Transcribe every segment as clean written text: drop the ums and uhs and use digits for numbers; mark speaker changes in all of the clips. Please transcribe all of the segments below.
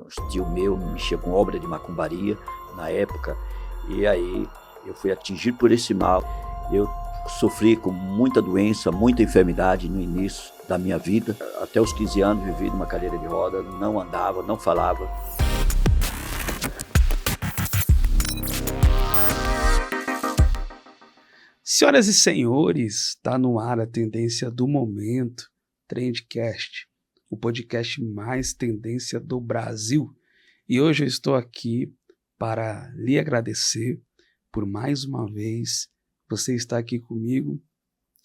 Speaker 1: um tio meu mexia com obra de macumbaria na época, e aí eu fui atingido por esse mal. Eu sofri com muita doença, muita enfermidade no início da minha vida. Até os 15 anos vivi numa cadeira de roda, não andava, não falava.
Speaker 2: Senhoras e senhores, está no ar a tendência do momento, Trendcast, o podcast mais tendência do Brasil. E hoje eu estou aqui para lhe agradecer por mais uma vez você estar aqui comigo.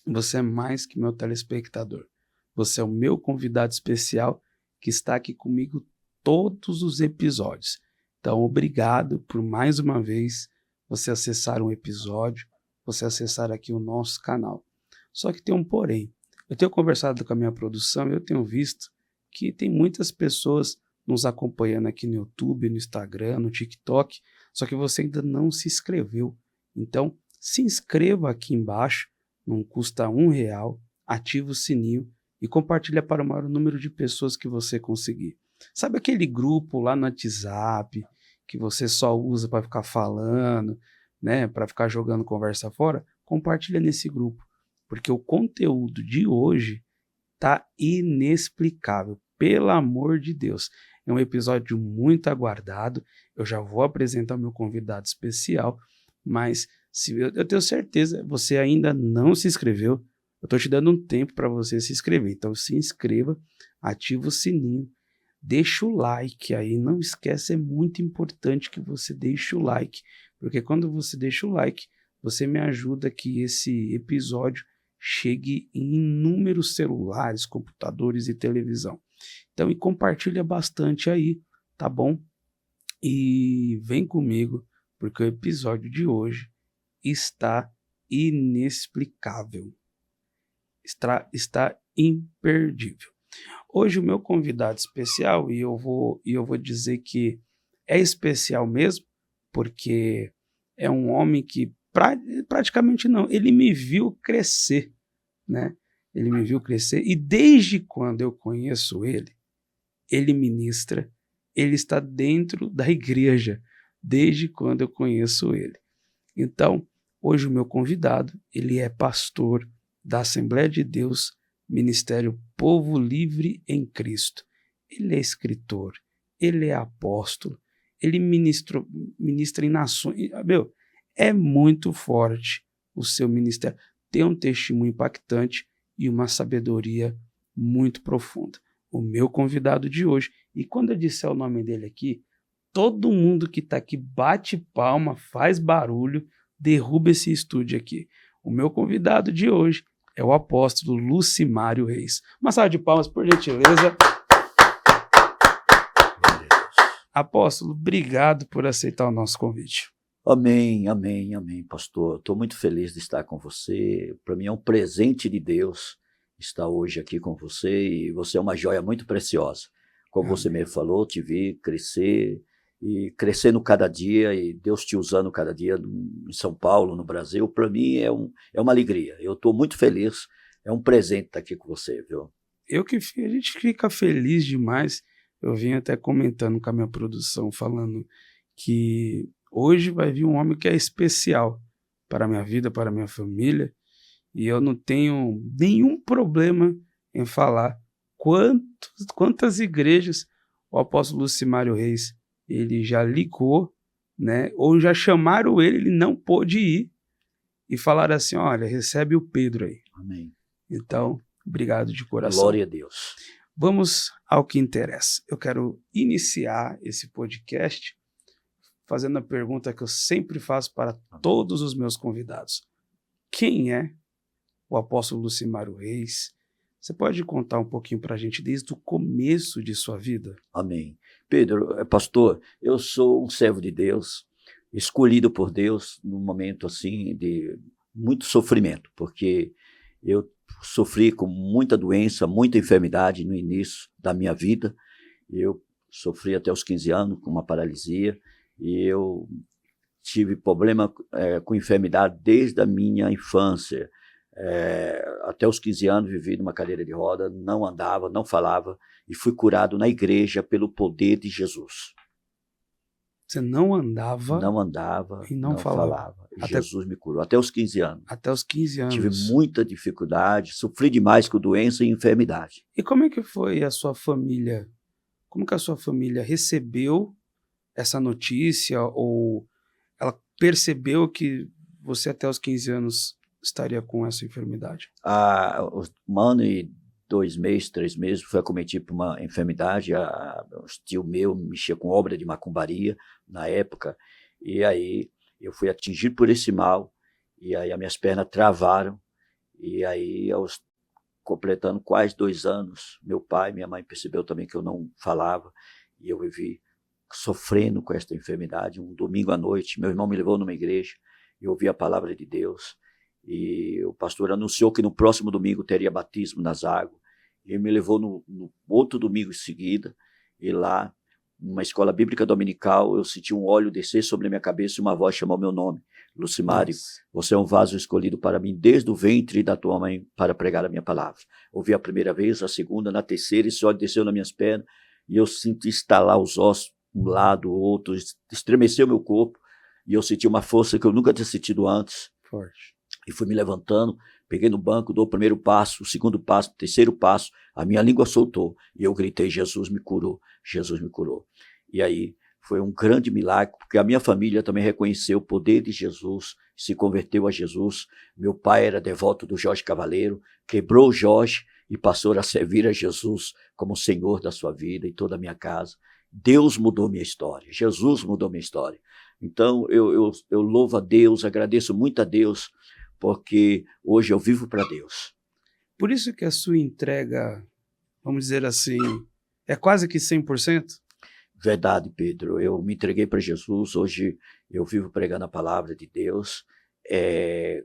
Speaker 2: Você é mais que meu telespectador. Você é o meu convidado especial que está aqui comigo todos os episódios. Então, obrigado por mais uma vez você acessar um episódio, você acessar aqui o nosso canal. Só que tem um porém. Eu tenho conversado com a minha produção e eu tenho visto que tem muitas pessoas nos acompanhando aqui no YouTube, no Instagram, no TikTok, só que você ainda não se inscreveu. Então, se inscreva aqui embaixo, não custa R$1, ativa o sininho e compartilha para o maior número de pessoas que você conseguir. Sabe aquele grupo lá no WhatsApp que você só usa para ficar falando, né, para ficar jogando conversa fora? Compartilha nesse grupo, porque o conteúdo de hoje tá inexplicável, pelo amor de Deus. É um episódio muito aguardado. Eu já vou apresentar meu convidado especial, mas eu tenho certeza, você ainda não se inscreveu, eu estou te dando um tempo para você se inscrever. Então se inscreva, ativa o sininho, deixa o like aí, não esquece, é muito importante que você deixe o like, porque quando você deixa o like, você me ajuda que esse episódio chegue em inúmeros celulares, computadores e televisão. Então, e compartilha bastante aí, tá bom? E vem comigo, porque o episódio de hoje está inexplicável. Está imperdível. Hoje o meu convidado especial, e eu vou dizer que é especial mesmo, porque é um homem que praticamente não, ele me viu crescer, né? Ele me viu crescer e desde quando eu conheço ele, ele ministra, ele está dentro da igreja, desde quando eu conheço ele. Então, hoje o meu convidado, ele é pastor da Assembleia de Deus, Ministério Povo Livre em Cristo. Ele é escritor, ele é apóstolo, ele ministra em nações. Meu, é muito forte o seu ministério. Tem um testemunho impactante e uma sabedoria muito profunda. O meu convidado de hoje, e quando eu disser o nome dele aqui, todo mundo que está aqui bate palma, faz barulho, derruba esse estúdio aqui. O meu convidado de hoje é o apóstolo Lucimário Reis. Uma salva de palmas, por gentileza. Apóstolo, obrigado por aceitar o nosso convite.
Speaker 1: Amém, amém, amém, pastor. Estou muito feliz de estar com você. Para mim é um presente de Deus estar hoje aqui com você, e você é uma joia muito preciosa. Como você mesmo falou, te vi crescer e crescendo cada dia, e Deus te usando cada dia em São Paulo, no Brasil. Para mim é uma alegria. Eu estou muito feliz. É um presente estar aqui com você, viu?
Speaker 2: A gente fica feliz demais. Eu vim até comentando com a minha produção, falando que hoje vai vir um homem que é especial para a minha vida, para a minha família, e eu não tenho nenhum problema em falar quantas igrejas o apóstolo Lucimário Reis ele já ligou, né, ou já chamaram ele não pôde ir, e falaram assim, olha, recebe o Pedro aí.
Speaker 1: Amém.
Speaker 2: Então, obrigado de coração.
Speaker 1: Glória a Deus.
Speaker 2: Vamos ao que interessa. Eu quero iniciar esse podcast fazendo a pergunta que eu sempre faço para todos os meus convidados. Quem é o apóstolo Lucimário Reis? Você pode contar um pouquinho para a gente desde o começo de sua vida?
Speaker 1: Amém. Pedro, pastor, eu sou um servo de Deus, escolhido por Deus num momento assim de muito sofrimento, porque eu sofri com muita doença, muita enfermidade no início da minha vida. Eu sofri até os 15 anos com uma paralisia, e eu tive problema com enfermidade desde a minha infância. Até os 15 anos vivi numa cadeira de roda, não andava, não falava, e fui curado na igreja pelo poder de Jesus.
Speaker 2: Você não andava
Speaker 1: Não andava,
Speaker 2: e não
Speaker 1: não falava. Jesus me curou, até os 15 anos.
Speaker 2: Até os 15 anos.
Speaker 1: Tive muita dificuldade, sofri demais com doença e enfermidade.
Speaker 2: E como é que foi a sua família? Como que a sua família recebeu essa notícia, ou ela percebeu que você até os 15 anos estaria com essa enfermidade?
Speaker 1: Um ano e 2 meses, 3 meses, fui acometido por uma enfermidade. Um tio meu mexia com obra de macumbaria na época, e aí eu fui atingido por esse mal, e aí as minhas pernas travaram, e aí completando quase 2 anos, meu pai e minha mãe percebeu também que eu não falava, e eu vivi sofrendo com esta enfermidade. Um domingo à noite, meu irmão me levou numa igreja, e eu ouvi a palavra de Deus, e o pastor anunciou que no próximo domingo teria batismo nas águas. Ele me levou no outro domingo em seguida, e lá, numa escola bíblica dominical, eu senti um óleo descer sobre a minha cabeça e uma voz chamou meu nome: Lucimário, você é um vaso escolhido para mim desde o ventre da tua mãe para pregar a minha palavra. Ouvi a primeira vez, a segunda, na terceira, esse óleo desceu nas minhas pernas, e eu senti estalar os ossos, um lado, o outro, estremeceu meu corpo, e eu senti uma força que eu nunca tinha sentido antes.
Speaker 2: Forte.
Speaker 1: E fui me levantando, peguei no banco, dou o primeiro passo, o segundo passo, o terceiro passo, a minha língua soltou, e eu gritei: Jesus me curou, Jesus me curou. E aí foi um grande milagre, porque a minha família também reconheceu o poder de Jesus, se converteu a Jesus. Meu pai era devoto do Jorge Cavaleiro, quebrou o Jorge e passou a servir a Jesus como Senhor da sua vida e toda a minha casa. Deus mudou minha história, Jesus mudou minha história. Então eu louvo a Deus, agradeço muito a Deus, porque hoje eu vivo para Deus.
Speaker 2: Por isso que a sua entrega, vamos dizer assim, é quase que 100%?
Speaker 1: Verdade, Pedro. Eu me entreguei para Jesus. Hoje eu vivo pregando a palavra de Deus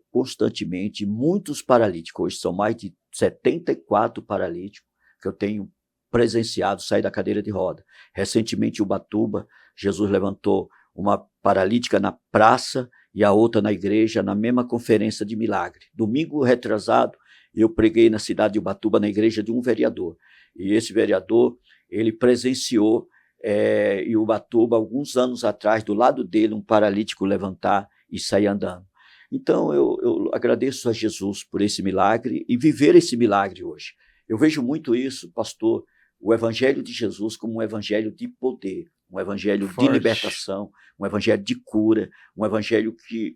Speaker 1: constantemente. Muitos paralíticos, hoje são mais de 74 paralíticos que eu tenho presenciado sair da cadeira de roda. Recentemente, em Ubatuba, Jesus levantou uma paralítica na praça e a outra na igreja, na mesma conferência de milagre. Domingo retrasado, eu preguei na cidade de Ubatuba, na igreja de um vereador. E esse vereador, ele presenciou em Ubatuba, alguns anos atrás, do lado dele, um paralítico levantar e sair andando. Então, eu agradeço a Jesus por esse milagre e viver esse milagre hoje. Eu vejo muito isso, pastor, o evangelho de Jesus como um evangelho de poder, um evangelho de libertação, um evangelho de cura, um evangelho que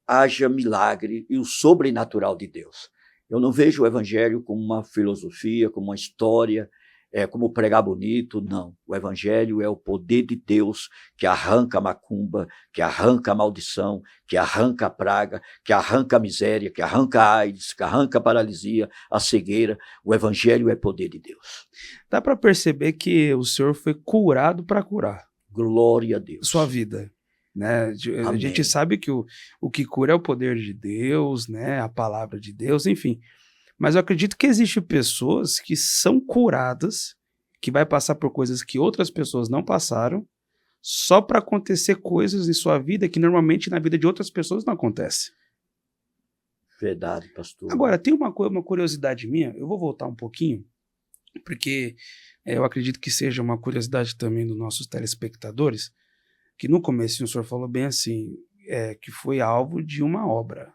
Speaker 1: haja milagre e o sobrenatural de Deus. Eu não vejo o evangelho como uma filosofia, como uma história, como pregar bonito, não. O evangelho é o poder de Deus que arranca a macumba, que arranca a maldição, que arranca a praga, que arranca a miséria, que arranca a AIDS, que arranca a paralisia, a cegueira. O evangelho é poder de Deus.
Speaker 2: Dá para perceber que o senhor foi curado para curar.
Speaker 1: Glória a Deus.
Speaker 2: Sua vida. Né? A gente sabe que o que cura é o poder de Deus, né? A palavra de Deus, enfim. Mas eu acredito que existem pessoas que são curadas, que vai passar por coisas que outras pessoas não passaram, só para acontecer coisas em sua vida que normalmente na vida de outras pessoas não acontece.
Speaker 1: Verdade, pastor.
Speaker 2: Agora, tem uma curiosidade minha, eu vou voltar um pouquinho, porque eu acredito que seja uma curiosidade também dos nossos telespectadores, que no começo o senhor falou bem assim, que foi alvo de uma obra,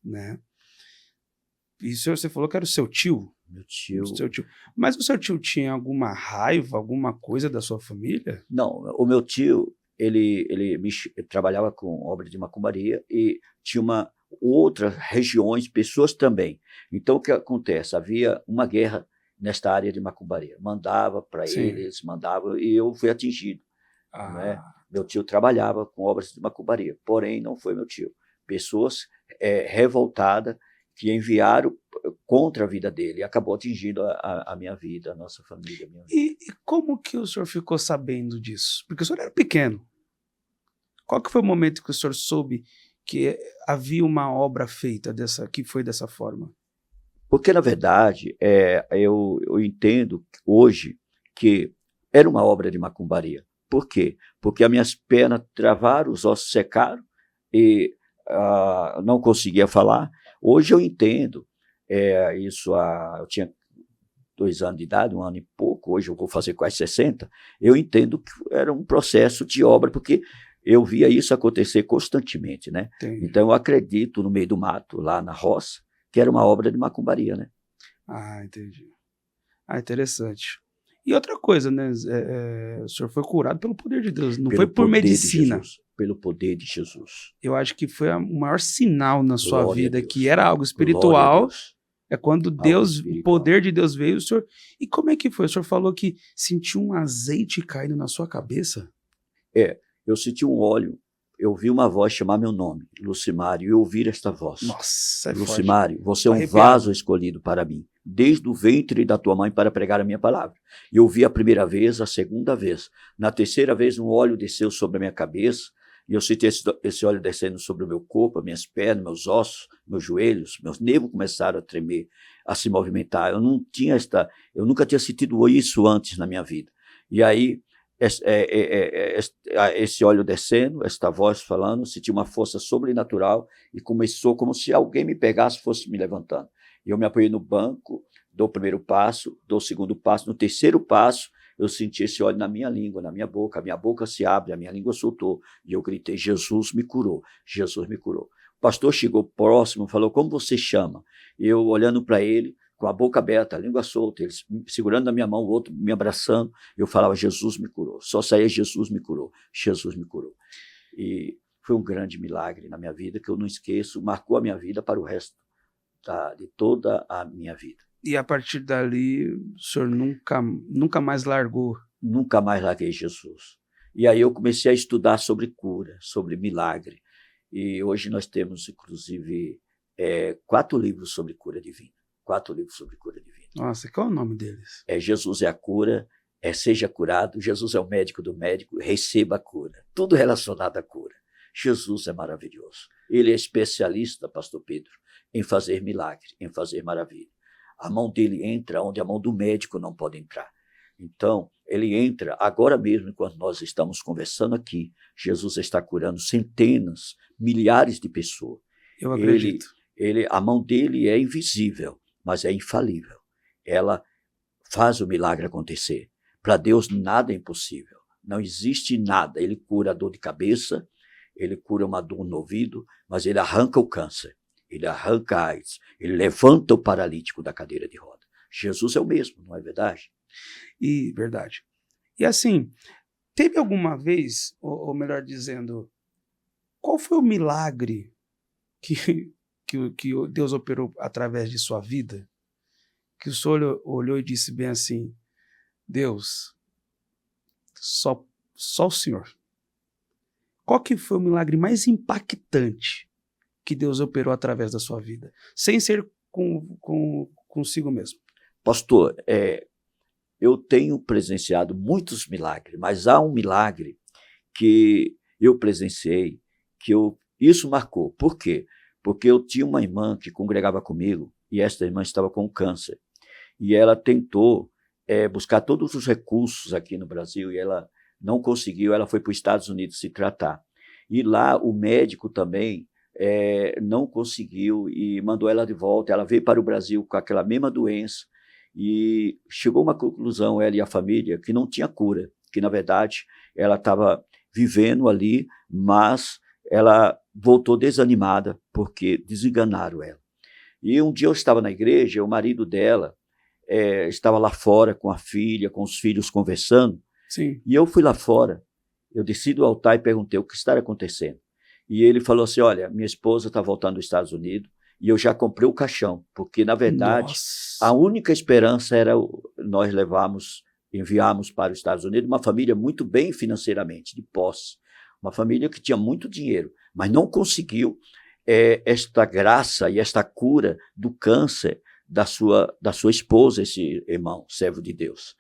Speaker 2: né? E você falou que era o seu tio?
Speaker 1: Meu tio.
Speaker 2: O seu tio. Mas o seu tio tinha alguma raiva, alguma coisa da sua família?
Speaker 1: Não, o meu tio, ele trabalhava com obra de macumbaria e tinha outras regiões, pessoas também. Então, o que acontece? Havia uma guerra nesta área de macumbaria. Mandava para eles, mandava, e eu fui atingido. Né? Meu tio trabalhava com obras de macumbaria, porém não foi meu tio. Pessoas revoltadas que enviaram contra a vida dele, e acabou atingindo a minha vida, a nossa família. Minha vida.
Speaker 2: E como que o senhor ficou sabendo disso? Porque o senhor era pequeno. Qual que foi o momento que o senhor soube que havia uma obra feita que foi dessa forma?
Speaker 1: Porque, na verdade, eu entendo hoje que era uma obra de macumbaria. Por quê? Porque as minhas pernas travaram, os ossos secaram, e não conseguia falar. Hoje eu entendo, eu tinha 2 anos de idade, 1 ano e pouco, hoje eu vou fazer quase 60, eu entendo que era um processo de obra, porque eu via isso acontecer constantemente, né?
Speaker 2: Entendi.
Speaker 1: Então eu acredito no meio do mato, lá na roça, que era uma obra de macumbaria, né?
Speaker 2: Entendi. Interessante. E outra coisa, né? O senhor foi curado pelo poder de Deus, não foi por medicina.
Speaker 1: Pelo poder de Jesus.
Speaker 2: Eu acho que foi o maior sinal na sua
Speaker 1: Glória
Speaker 2: vida,
Speaker 1: a Deus.
Speaker 2: que era algo
Speaker 1: Glória a
Speaker 2: espiritual.
Speaker 1: Deus.
Speaker 2: É quando o poder de Deus veio, o senhor. E como é que foi? O senhor falou que sentiu um azeite caindo na sua cabeça?
Speaker 1: Eu senti um óleo, eu vi uma voz chamar meu nome, Lucimário, e eu ouvir esta voz.
Speaker 2: Nossa, é
Speaker 1: Lucimário, você é um
Speaker 2: Arrepiado.
Speaker 1: vaso escolhido para mim, desde o ventre da tua mãe para pregar a minha palavra. E eu vi a primeira vez, a segunda vez. Na terceira vez, um óleo desceu sobre a minha cabeça, e eu senti esse óleo descendo sobre o meu corpo, as minhas pernas, meus ossos, meus joelhos, meus nervos começaram a tremer, a se movimentar. Eu nunca tinha sentido isso antes na minha vida. E aí, esse óleo descendo, esta voz falando, senti uma força sobrenatural e começou como se alguém me pegasse e fosse me levantando. E eu me apoiei no banco, dou o primeiro passo, dou o segundo passo, no terceiro passo eu senti esse óleo na minha língua, na minha boca se abre, a minha língua soltou, e eu gritei, Jesus me curou, Jesus me curou. O pastor chegou próximo, falou, como você chama? Eu olhando para ele, com a boca aberta, a língua solta, ele segurando na minha mão, o outro me abraçando, eu falava, Jesus me curou, só saía Jesus me curou, Jesus me curou. E foi um grande milagre na minha vida, que eu não esqueço, marcou a minha vida para o resto de toda a minha vida.
Speaker 2: E a partir dali, o senhor nunca mais largou?
Speaker 1: Nunca mais larguei Jesus. E aí eu comecei a estudar sobre cura, sobre milagre. E hoje nós temos, inclusive, 4 livros sobre cura divina. 4 livros sobre cura divina.
Speaker 2: Nossa, qual é o nome deles?
Speaker 1: Jesus é a cura, seja curado, Jesus é o médico do médico, receba a cura. Tudo relacionado à cura. Jesus é maravilhoso. Ele é especialista, pastor Pedro, em fazer milagre, em fazer maravilha. A mão dele entra onde a mão do médico não pode entrar. Então, ele entra agora mesmo, enquanto nós estamos conversando aqui, Jesus está curando centenas, milhares de pessoas.
Speaker 2: Eu acredito.
Speaker 1: A mão dele é invisível, mas é infalível. Ela faz o milagre acontecer. Para Deus nada é impossível. Não existe nada. Ele cura a dor de cabeça, ele cura uma dor no ouvido, mas ele arranca o câncer. Ele arranca a AIDS, ele levanta o paralítico da cadeira de roda. Jesus é o mesmo, não é verdade?
Speaker 2: Verdade. E assim, teve alguma vez, ou melhor dizendo, qual foi o milagre que Deus operou através de sua vida? Que o senhor olhou e disse bem assim, Deus, só o Senhor. Qual que foi o milagre mais impactante que Deus operou através da sua vida, sem ser consigo mesmo?
Speaker 1: Pastor, eu tenho presenciado muitos milagres, mas há um milagre que eu presenciei, isso marcou. Por quê? Porque eu tinha uma irmã que congregava comigo, e esta irmã estava com câncer, e ela tentou buscar todos os recursos aqui no Brasil, e ela não conseguiu, ela foi para os Estados Unidos se tratar. E lá o médico também não conseguiu e mandou ela de volta. Ela veio para o Brasil com aquela mesma doença e chegou a uma conclusão, ela e a família, que não tinha cura, que na verdade ela estava vivendo ali, mas ela voltou desanimada porque desenganaram ela. E um dia eu estava na igreja, o marido dela estava lá fora com a filha, com os filhos conversando.
Speaker 2: Sim.
Speaker 1: E eu fui lá fora, eu desci do altar e perguntei o que está acontecendo. E ele falou assim, olha, minha esposa está voltando dos Estados Unidos e eu já comprei o caixão, porque na verdade
Speaker 2: Nossa.
Speaker 1: A única esperança era nós enviarmos para os Estados Unidos uma família muito bem financeiramente, de posse, uma família que tinha muito dinheiro, mas não conseguiu esta graça e esta cura do câncer da sua esposa, esse irmão, servo de Deus.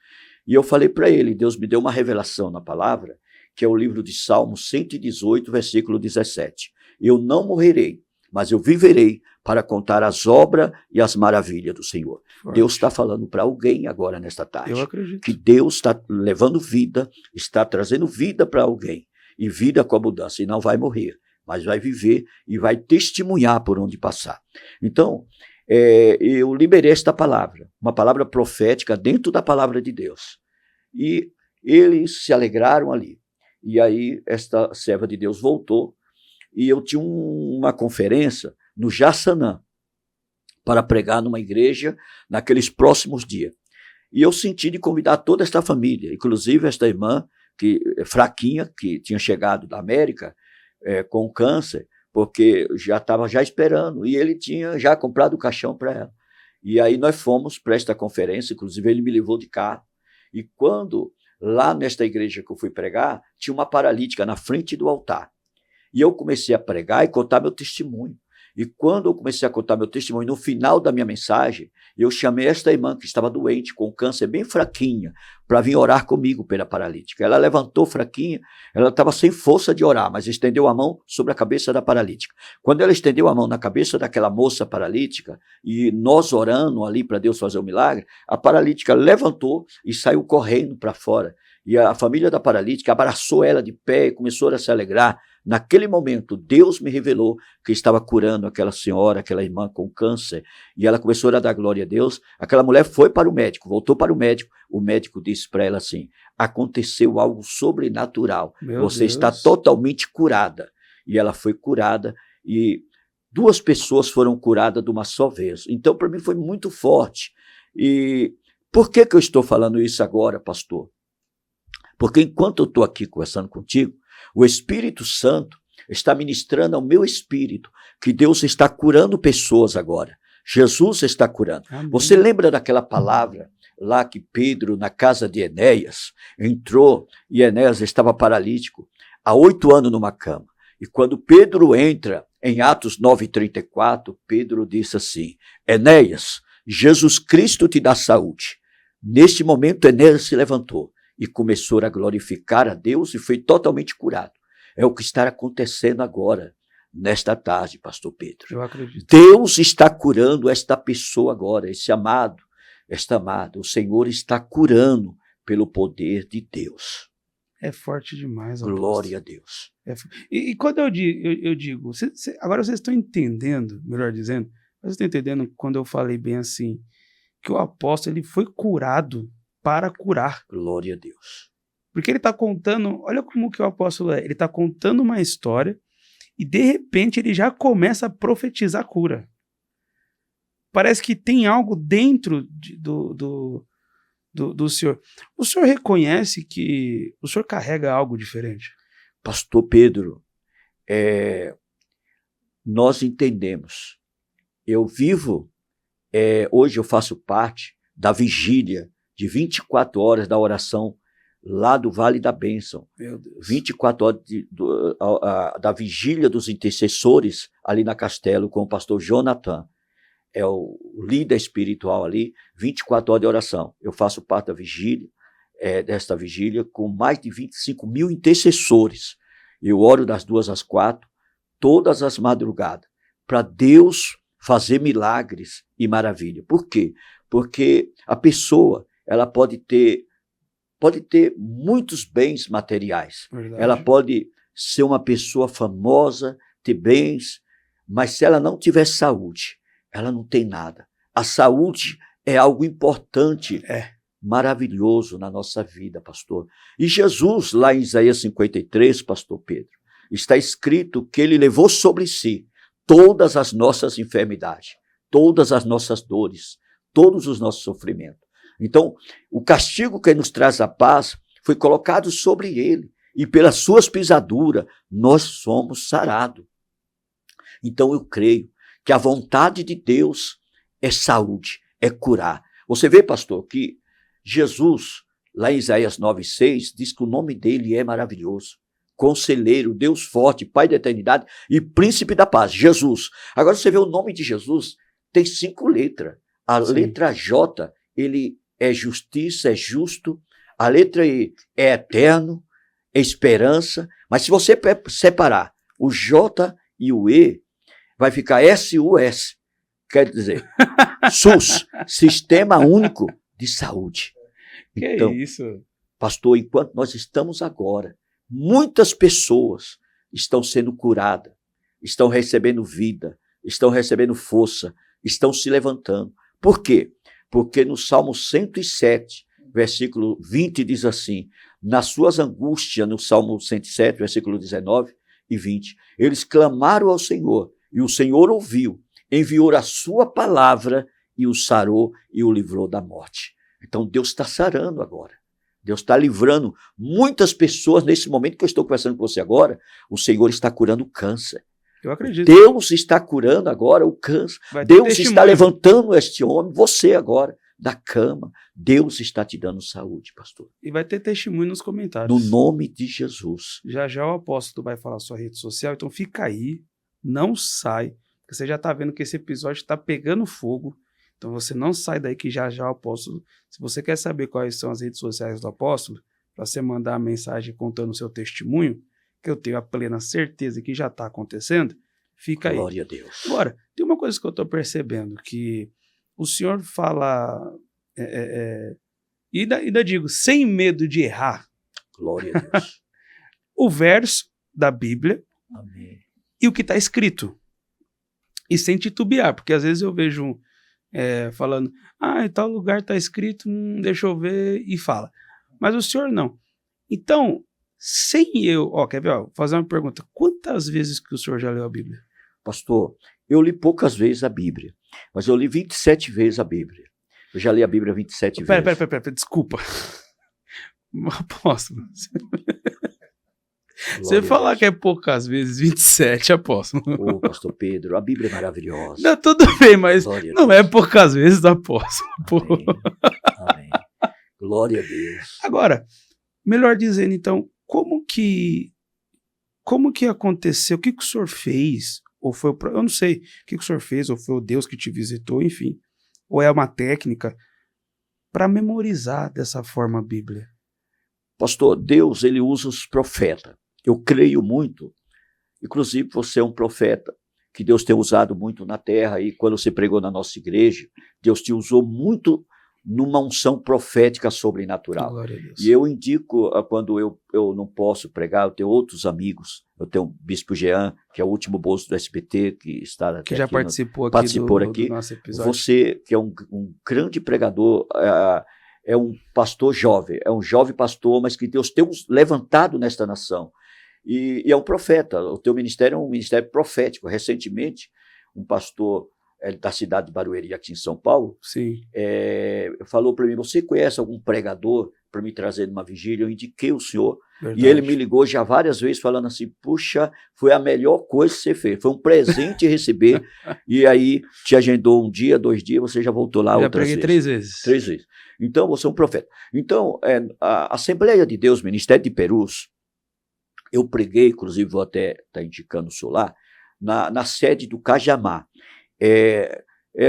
Speaker 1: E eu falei para ele, Deus me deu uma revelação na palavra, que é o livro de Salmos 118, versículo 17. Eu não morrerei, mas eu viverei para contar as obras e as maravilhas do Senhor. Forte. Deus está falando para alguém agora nesta tarde.
Speaker 2: Eu acredito.
Speaker 1: Que Deus está levando vida, está trazendo vida para alguém. E vida com abundância, e não vai morrer. mas vai viver e vai testemunhar por onde passar. Então, eu liberei esta palavra, uma palavra profética dentro da palavra de Deus. E eles se alegraram ali. E aí esta serva de Deus voltou e eu tinha uma conferência no Jaçanã para pregar numa igreja naqueles próximos dias. E eu senti de convidar toda esta família, inclusive esta irmã, que fraquinha, que tinha chegado da América com câncer, porque já estava esperando, e ele tinha já comprado o caixão para ela. E aí nós fomos para esta conferência, inclusive ele me levou de carro, e quando, lá nesta igreja que eu fui pregar, tinha uma paralítica na frente do altar. E eu comecei a pregar e contar meu testemunho. E quando eu comecei a contar meu testemunho, no final da minha mensagem, eu chamei esta irmã que estava doente, com câncer bem fraquinha, para vir orar comigo pela paralítica. Ela levantou fraquinha, ela estava sem força de orar, mas estendeu a mão sobre a cabeça da paralítica. Quando ela estendeu a mão na cabeça daquela moça paralítica, e nós orando ali para Deus fazer o milagre, a paralítica levantou e saiu correndo para fora. E a família da paralítica abraçou ela de pé e começou a se alegrar. Naquele momento, Deus me revelou que estava curando aquela senhora, aquela irmã com câncer, e ela começou a dar glória a Deus. Aquela mulher foi para o médico, voltou para o médico disse para ela assim, aconteceu algo sobrenatural, você está totalmente curada. E ela foi curada, e 2 pessoas foram curadas de uma só vez. Então, para mim, foi muito forte. E por que eu estou falando isso agora, pastor? Porque enquanto eu estou aqui conversando contigo, o Espírito Santo está ministrando ao meu espírito que Deus está curando pessoas agora. Jesus está curando. Amém. Você lembra daquela palavra lá que Pedro, na casa de Enéas, entrou e Enéas estava paralítico há 8 anos numa cama. E quando Pedro entra em Atos 9:34, Pedro disse assim, Enéas, Jesus Cristo te dá saúde. Neste momento, Enéas se levantou e começou a glorificar a Deus e foi totalmente curado. É o que está acontecendo agora, nesta tarde, pastor Pedro.
Speaker 2: Eu acredito.
Speaker 1: Deus está curando esta pessoa agora, esse amado, esta amada. O Senhor está curando pelo poder de Deus.
Speaker 2: É forte demais.
Speaker 1: Glória a Deus.
Speaker 2: E quando eu digo agora vocês estão entendendo, melhor dizendo, vocês estão entendendo quando eu falei bem assim, que o apóstolo ele foi curado para curar.
Speaker 1: Glória a Deus.
Speaker 2: Porque ele está contando, olha como que o apóstolo é, ele está contando uma história e de repente ele já começa a profetizar a cura. Parece que tem algo dentro do senhor. O senhor reconhece que o senhor carrega algo diferente?
Speaker 1: Pastor Pedro, nós entendemos. Eu vivo, hoje eu faço parte da vigília de 24 horas da oração lá do Vale da Bênção.
Speaker 2: Meu Deus.
Speaker 1: 24 horas da vigília dos intercessores ali na Castelo com o pastor Jonathan. É o líder espiritual ali, 24 horas de oração. Eu faço parte da vigília, desta vigília, com mais de 25 mil intercessores. Eu oro das 2 às 4, todas as madrugadas, para Deus fazer milagres e maravilha. Por quê? Porque a pessoa ela pode ter muitos bens materiais.
Speaker 2: Verdade.
Speaker 1: Ela pode ser uma pessoa famosa, ter bens, mas se ela não tiver saúde, ela não tem nada. A saúde é algo importante, maravilhoso na nossa vida, pastor. E Jesus, lá em Isaías 53, pastor Pedro, está escrito que ele levou sobre si todas as nossas enfermidades, todas as nossas dores, todos os nossos sofrimentos. Então, o castigo que nos traz a paz foi colocado sobre ele, e pelas suas pisaduras nós somos sarados. Então eu creio que a vontade de Deus é saúde, é curar. Você vê, pastor, que Jesus, lá em Isaías 9:6, diz que o nome dele é maravilhoso. Conselheiro, Deus forte, Pai da eternidade e Príncipe da paz, Jesus. Agora você vê o nome de Jesus, tem 5 letras. A letra J, ele é justiça, é justo. A letra E é eterno, é esperança. Mas se você separar o J e o E, vai ficar SUS. Quer dizer, SUS, Sistema Único de Saúde.
Speaker 2: Que
Speaker 1: então,
Speaker 2: isso?
Speaker 1: Pastor, enquanto nós estamos agora, muitas pessoas estão sendo curadas, estão recebendo vida, estão recebendo força, estão se levantando. Por quê? Porque no Salmo 107, versículo 20, diz assim, nas suas angústias, no Salmo 107, versículo 19 e 20, eles clamaram ao Senhor, e o Senhor ouviu, enviou a sua palavra e o sarou e o livrou da morte. Então Deus está sarando agora. Deus está livrando muitas pessoas nesse momento que eu estou conversando com você agora. O Senhor está curando o câncer.
Speaker 2: Eu acredito.
Speaker 1: Deus está curando agora o câncer. Deus está levantando este homem, você agora, da cama. Deus está te dando saúde, pastor.
Speaker 2: E vai ter testemunho nos comentários.
Speaker 1: No nome de Jesus.
Speaker 2: Já já o apóstolo vai falar sua rede social, então fica aí, não sai, porque você já está vendo que esse episódio está pegando fogo. Então você não sai daí que já já o apóstolo, se você quer saber quais são as redes sociais do apóstolo, para você mandar a mensagem contando o seu testemunho, que eu tenho a plena certeza que já está acontecendo, fica aí.
Speaker 1: Glória a Deus.
Speaker 2: Agora, tem uma coisa que eu estou percebendo, que o senhor fala, e ainda digo, sem medo de errar.
Speaker 1: Glória a Deus.
Speaker 2: O verso da Bíblia.
Speaker 1: Amém.
Speaker 2: E o que está escrito. E sem titubear, porque às vezes eu vejo falando, em tal lugar está escrito, deixa eu ver, e fala. Mas o senhor não. Então, quer ver? Vou fazer uma pergunta. Quantas vezes que o senhor já leu a Bíblia?
Speaker 1: Pastor, eu li poucas vezes a Bíblia, mas eu li 27 vezes a Bíblia. Eu já li a Bíblia 27 vezes.
Speaker 2: Pera, desculpa. Apóstolo. Você falar que é poucas vezes, 27, apóstolo.
Speaker 1: Ô, pastor Pedro, a Bíblia é maravilhosa.
Speaker 2: Não, tudo bem, mas não é poucas vezes, apóstolo.
Speaker 1: Amém. Amém. Glória a Deus.
Speaker 2: Agora, melhor dizendo, então, como que aconteceu? O que o senhor fez? Ou foi eu não sei o que o senhor fez, ou foi o Deus que te visitou, enfim. Ou é uma técnica para memorizar dessa forma a Bíblia?
Speaker 1: Pastor, Deus, ele usa os profetas. Eu creio muito, inclusive você é um profeta, que Deus tem usado muito na terra, e quando você pregou na nossa igreja, Deus te usou muito numa unção profética sobrenatural.
Speaker 2: Glória a Deus.
Speaker 1: E eu indico, quando eu não posso pregar, eu tenho outros amigos, eu tenho o Bispo Jean, que é o último bolso do SBT, que está
Speaker 2: que já participou aqui do nosso episódio.
Speaker 1: Você, que é um grande pregador, é um pastor jovem, é um jovem pastor, mas que Deus tem levantado nesta nação. E é um profeta, o teu ministério é um ministério profético. Recentemente, um pastor da cidade de Barueri, aqui em São Paulo, falou para mim, você conhece algum pregador para me trazer numa vigília? Eu indiquei o senhor. Verdade. E ele me ligou já várias vezes falando assim, puxa, foi a melhor coisa que você fez, foi um presente receber. E aí te agendou um dia, 2 dias, você já voltou lá outras vezes.
Speaker 2: Já preguei 3 vezes.
Speaker 1: 3 vezes. Então, você é um profeta. Então, a Assembleia de Deus, Ministério de Perus, eu preguei, inclusive vou até estar indicando o senhor lá, na sede do Cajamar.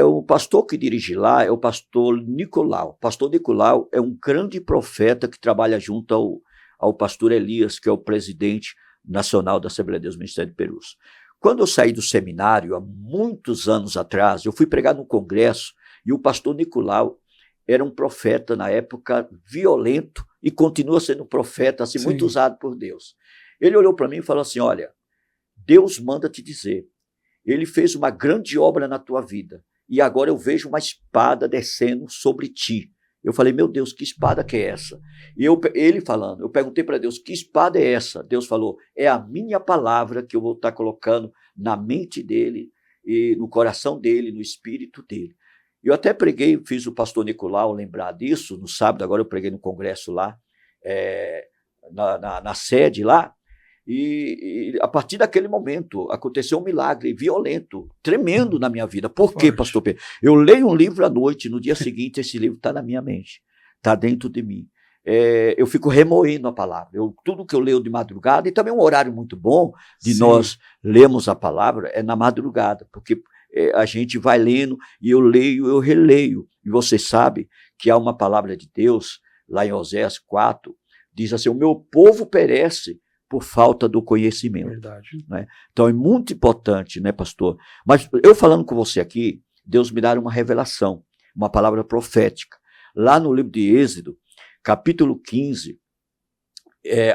Speaker 1: O pastor que dirige lá é o pastor Nicolau. O pastor Nicolau é um grande profeta que trabalha junto ao pastor Elias, que é o presidente nacional da Assembleia de Deus, Ministério de Perus. Quando eu saí do seminário, há muitos anos atrás, eu fui pregar num congresso e o pastor Nicolau era um profeta, na época, violento e continua sendo um profeta, assim, muito usado por Deus. Ele olhou para mim e falou assim, olha, Deus manda te dizer, ele fez uma grande obra na tua vida e agora eu vejo uma espada descendo sobre ti. Eu falei, meu Deus, que espada que é essa? E ele falando, eu perguntei para Deus, que espada é essa? Deus falou, é a minha palavra que eu vou estar colocando na mente dele, e no coração dele, no espírito dele. Eu até preguei, fiz o pastor Nicolau lembrar disso, no sábado, agora eu preguei no congresso lá, na sede lá, e a partir daquele momento aconteceu um milagre violento, tremendo na minha vida. Por quê, pastor Pedro? Eu leio um livro à noite, no dia seguinte esse livro está na minha mente, está dentro de mim. Eu fico remoendo a palavra. Tudo que eu leio de madrugada, e também um horário muito bom de nós lermos a palavra é na madrugada, porque a gente vai lendo, e eu leio, eu releio. E você sabe que há uma palavra de Deus, lá em Oséias 4, diz assim, o meu povo perece por falta do conhecimento.
Speaker 2: Verdade.
Speaker 1: Né? Então é muito importante, né, pastor? Mas eu falando com você aqui, Deus me dá uma revelação, uma palavra profética. Lá no livro de Êxodo, capítulo 15,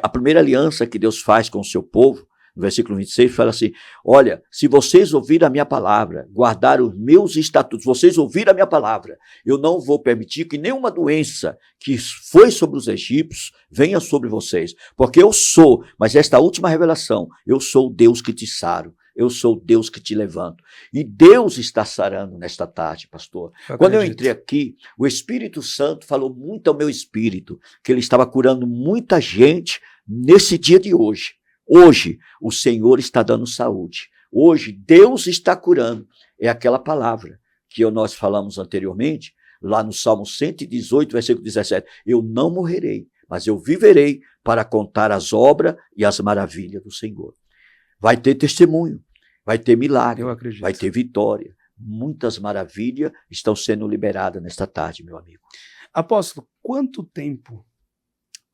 Speaker 1: a primeira aliança que Deus faz com o seu povo, no versículo 26, fala assim, olha, se vocês ouvirem a minha palavra, guardar os meus estatutos, vocês ouvirem a minha palavra, eu não vou permitir que nenhuma doença que foi sobre os egípcios venha sobre vocês, porque eu sou, mas esta última revelação, eu sou o Deus que te saro, eu sou o Deus que te levanto. E Deus está sarando nesta tarde, pastor. Quando eu entrei aqui, o Espírito Santo falou muito ao meu espírito, que ele estava curando muita gente nesse dia de hoje. Hoje, o Senhor está dando saúde. Hoje, Deus está curando. É aquela palavra que nós falamos anteriormente, lá no Salmo 118, versículo 17. Eu não morrerei, mas eu viverei para contar as obras e as maravilhas do Senhor. Vai ter testemunho, vai ter milagre, vai ter vitória. Muitas maravilhas estão sendo liberadas nesta tarde, meu amigo.
Speaker 2: Apóstolo, quanto tempo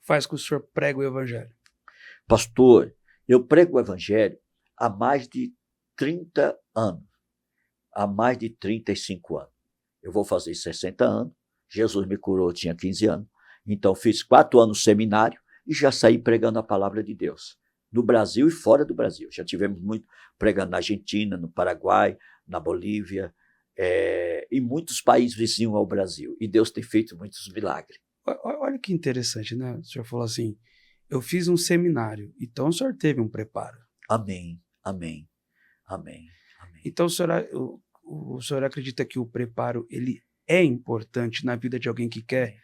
Speaker 2: faz que o senhor prega o evangelho?
Speaker 1: Pastor, eu prego o evangelho há mais de 30 anos, há mais de 35 anos. Eu vou fazer 60 anos, Jesus me curou, eu tinha 15 anos, então fiz 4 anos no seminário e já saí pregando a palavra de Deus. No Brasil e fora do Brasil. Já tivemos muito pregando na Argentina, no Paraguai, na Bolívia, e muitos países vizinhos ao Brasil. E Deus tem feito muitos milagres.
Speaker 2: Olha que interessante, né? O senhor falou assim, eu fiz um seminário, então o senhor teve um preparo.
Speaker 1: Amém, amém, amém, amém.
Speaker 2: Então o senhor acredita que o preparo ele é importante na vida de alguém que quer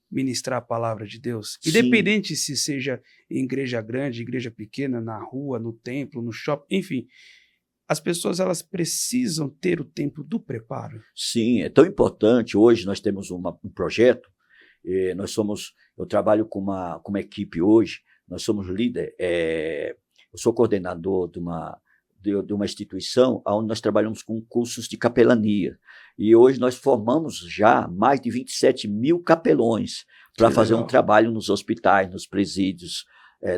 Speaker 2: ministrar a palavra de Deus?
Speaker 1: Sim.
Speaker 2: Independente se seja em igreja grande, igreja pequena, na rua, no templo, no shopping, enfim, as pessoas elas precisam ter o tempo do preparo.
Speaker 1: Sim, é tão importante. Hoje nós temos um projeto, eu trabalho com uma equipe hoje, nós somos líder, eu sou coordenador de uma instituição onde nós trabalhamos com cursos de capelania. E hoje nós formamos já mais de 27 mil capelões para fazer um trabalho nos hospitais, nos presídios,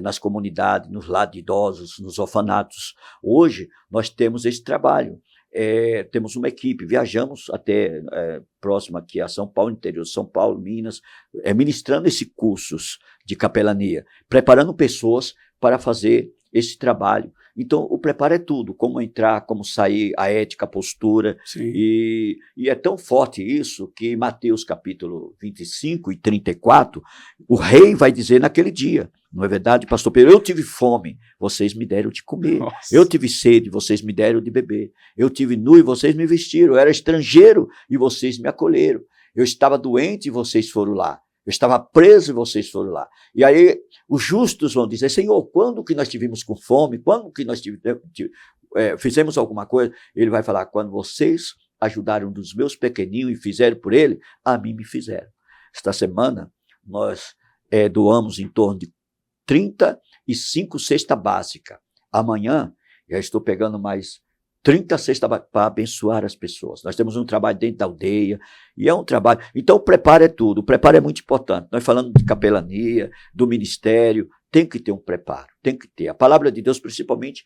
Speaker 1: nas comunidades, nos lares de idosos, nos orfanatos. Hoje nós temos esse trabalho. Temos uma equipe, viajamos até próximo aqui a São Paulo, interior de São Paulo, Minas, ministrando esses cursos de capelania, preparando pessoas para fazer esse trabalho. Então, o preparo é tudo, como entrar, como sair, a ética, a postura. E é tão forte isso que em Mateus capítulo 25 e 34, o rei vai dizer naquele dia, não é verdade, pastor Pedro? Eu tive fome, vocês me deram de comer. Nossa. Eu tive sede, vocês me deram de beber. Eu tive nu e vocês me vestiram. Eu era estrangeiro e vocês me acolheram. Eu estava doente e vocês foram lá. Eu estava preso e vocês foram lá. E aí os justos vão dizer, Senhor, quando que nós tivemos com fome? Quando que nós fizemos alguma coisa? Ele vai falar, quando vocês ajudaram dos meus pequeninhos e fizeram por ele, a mim me fizeram. Esta semana nós doamos em torno de 35 cestas básicas. Amanhã já estou pegando mais 30 cestas para abençoar as pessoas. Nós temos um trabalho dentro da aldeia, e é um trabalho... Então, o preparo é tudo, o preparo é muito importante. Nós falando de capelania, do ministério, tem que ter um preparo, tem que ter. A palavra de Deus, principalmente,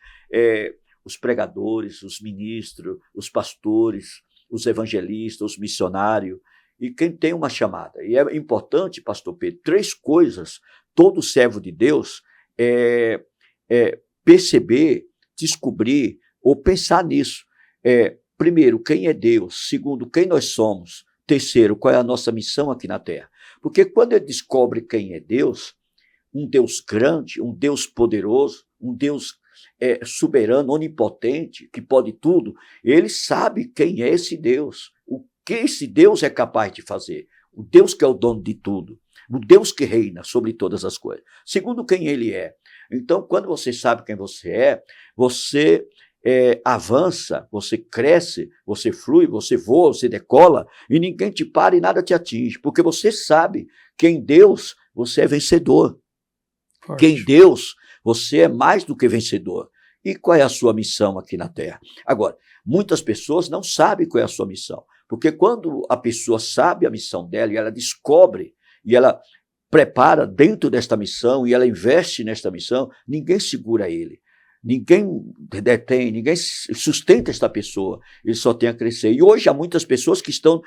Speaker 1: os pregadores, os ministros, os pastores, os evangelistas, os missionários, e quem tem uma chamada. E é importante, pastor Pedro, 3 coisas, todo servo de Deus perceber, descobrir, ou pensar nisso. Primeiro, quem é Deus? Segundo, quem nós somos? Terceiro, qual é a nossa missão aqui na Terra? Porque quando ele descobre quem é Deus, um Deus grande, um Deus poderoso, um Deus soberano, onipotente, que pode tudo, ele sabe quem é esse Deus, o que esse Deus é capaz de fazer, o Deus que é o dono de tudo, o Deus que reina sobre todas as coisas. Segundo, quem ele é. Então, quando você sabe quem você é, você avança, você cresce, você flui, você voa, você decola, e ninguém te para e nada te atinge, porque você sabe que em Deus você é vencedor. Forte. Que em Deus você é mais do que vencedor. E qual é a sua missão aqui na Terra? Agora, muitas pessoas não sabem qual é a sua missão, porque quando a pessoa sabe a missão dela e ela descobre, e ela prepara dentro desta missão, e ela investe nesta missão, ninguém segura ele. Ninguém detém, ninguém sustenta esta pessoa, ele só tem a crescer. E hoje há muitas pessoas que estão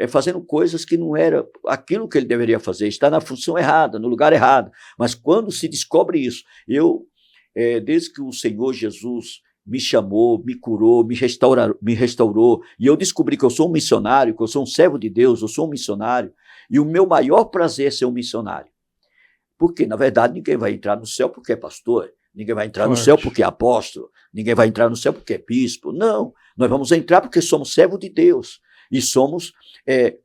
Speaker 1: fazendo coisas que não era aquilo que ele deveria fazer, está na função errada, no lugar errado. Mas quando se descobre isso, eu desde que o Senhor Jesus me chamou, me curou, me restaurou, e eu descobri que eu sou um missionário, que eu sou um servo de Deus, eu sou um missionário, e o meu maior prazer é ser um missionário. Porque, na verdade, ninguém vai entrar no céu porque é pastor, ninguém vai entrar no céu porque é apóstolo, ninguém vai entrar no céu porque é bispo. Não, nós vamos entrar porque somos servos de Deus e somos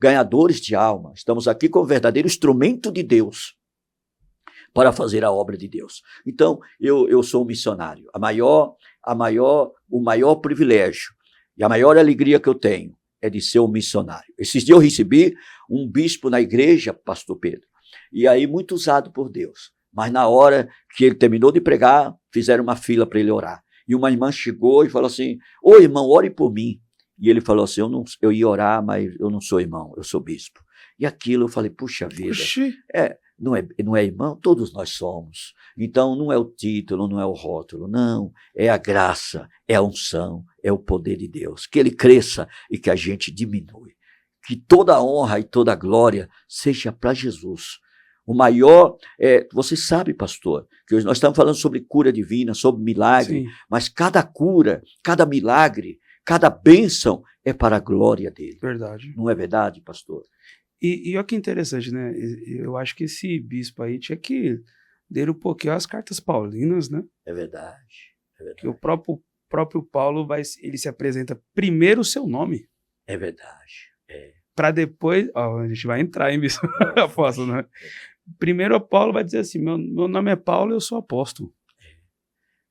Speaker 1: ganhadores de alma. Estamos aqui como verdadeiro instrumento de Deus para fazer a obra de Deus. Então, eu sou um missionário. O maior privilégio e a maior alegria que eu tenho é de ser um missionário. Esses dias eu recebi um bispo na igreja, pastor Pedro, e aí muito usado por Deus. Mas na hora que ele terminou de pregar, fizeram uma fila para ele orar. E uma irmã chegou e falou assim, ô irmão, ore por mim. E ele falou assim, eu ia orar, mas eu não sou irmão, eu sou bispo. E aquilo eu falei, puxa vida, não é irmão? Todos nós somos. Então não é o título, não é o rótulo, não. É a graça, é a unção, é o poder de Deus. Que ele cresça e que a gente diminui. Que toda a honra e toda a glória seja para Jesus. O maior, você sabe, pastor, que hoje nós estamos falando sobre cura divina, sobre milagre, sim, mas cada cura, cada milagre, cada bênção é para a glória dele.
Speaker 2: Verdade.
Speaker 1: Não é verdade, pastor?
Speaker 2: E olha que interessante, né? Eu acho que esse bispo aí tinha que ler um pouquinho as cartas paulinas, né?
Speaker 1: É verdade.
Speaker 2: Que o próprio Paulo, ele se apresenta primeiro o seu nome.
Speaker 1: É verdade.
Speaker 2: Para depois... a gente vai entrar em bispo, apóstolo, né? Primeiro Paulo vai dizer assim, meu nome é Paulo e eu sou apóstolo.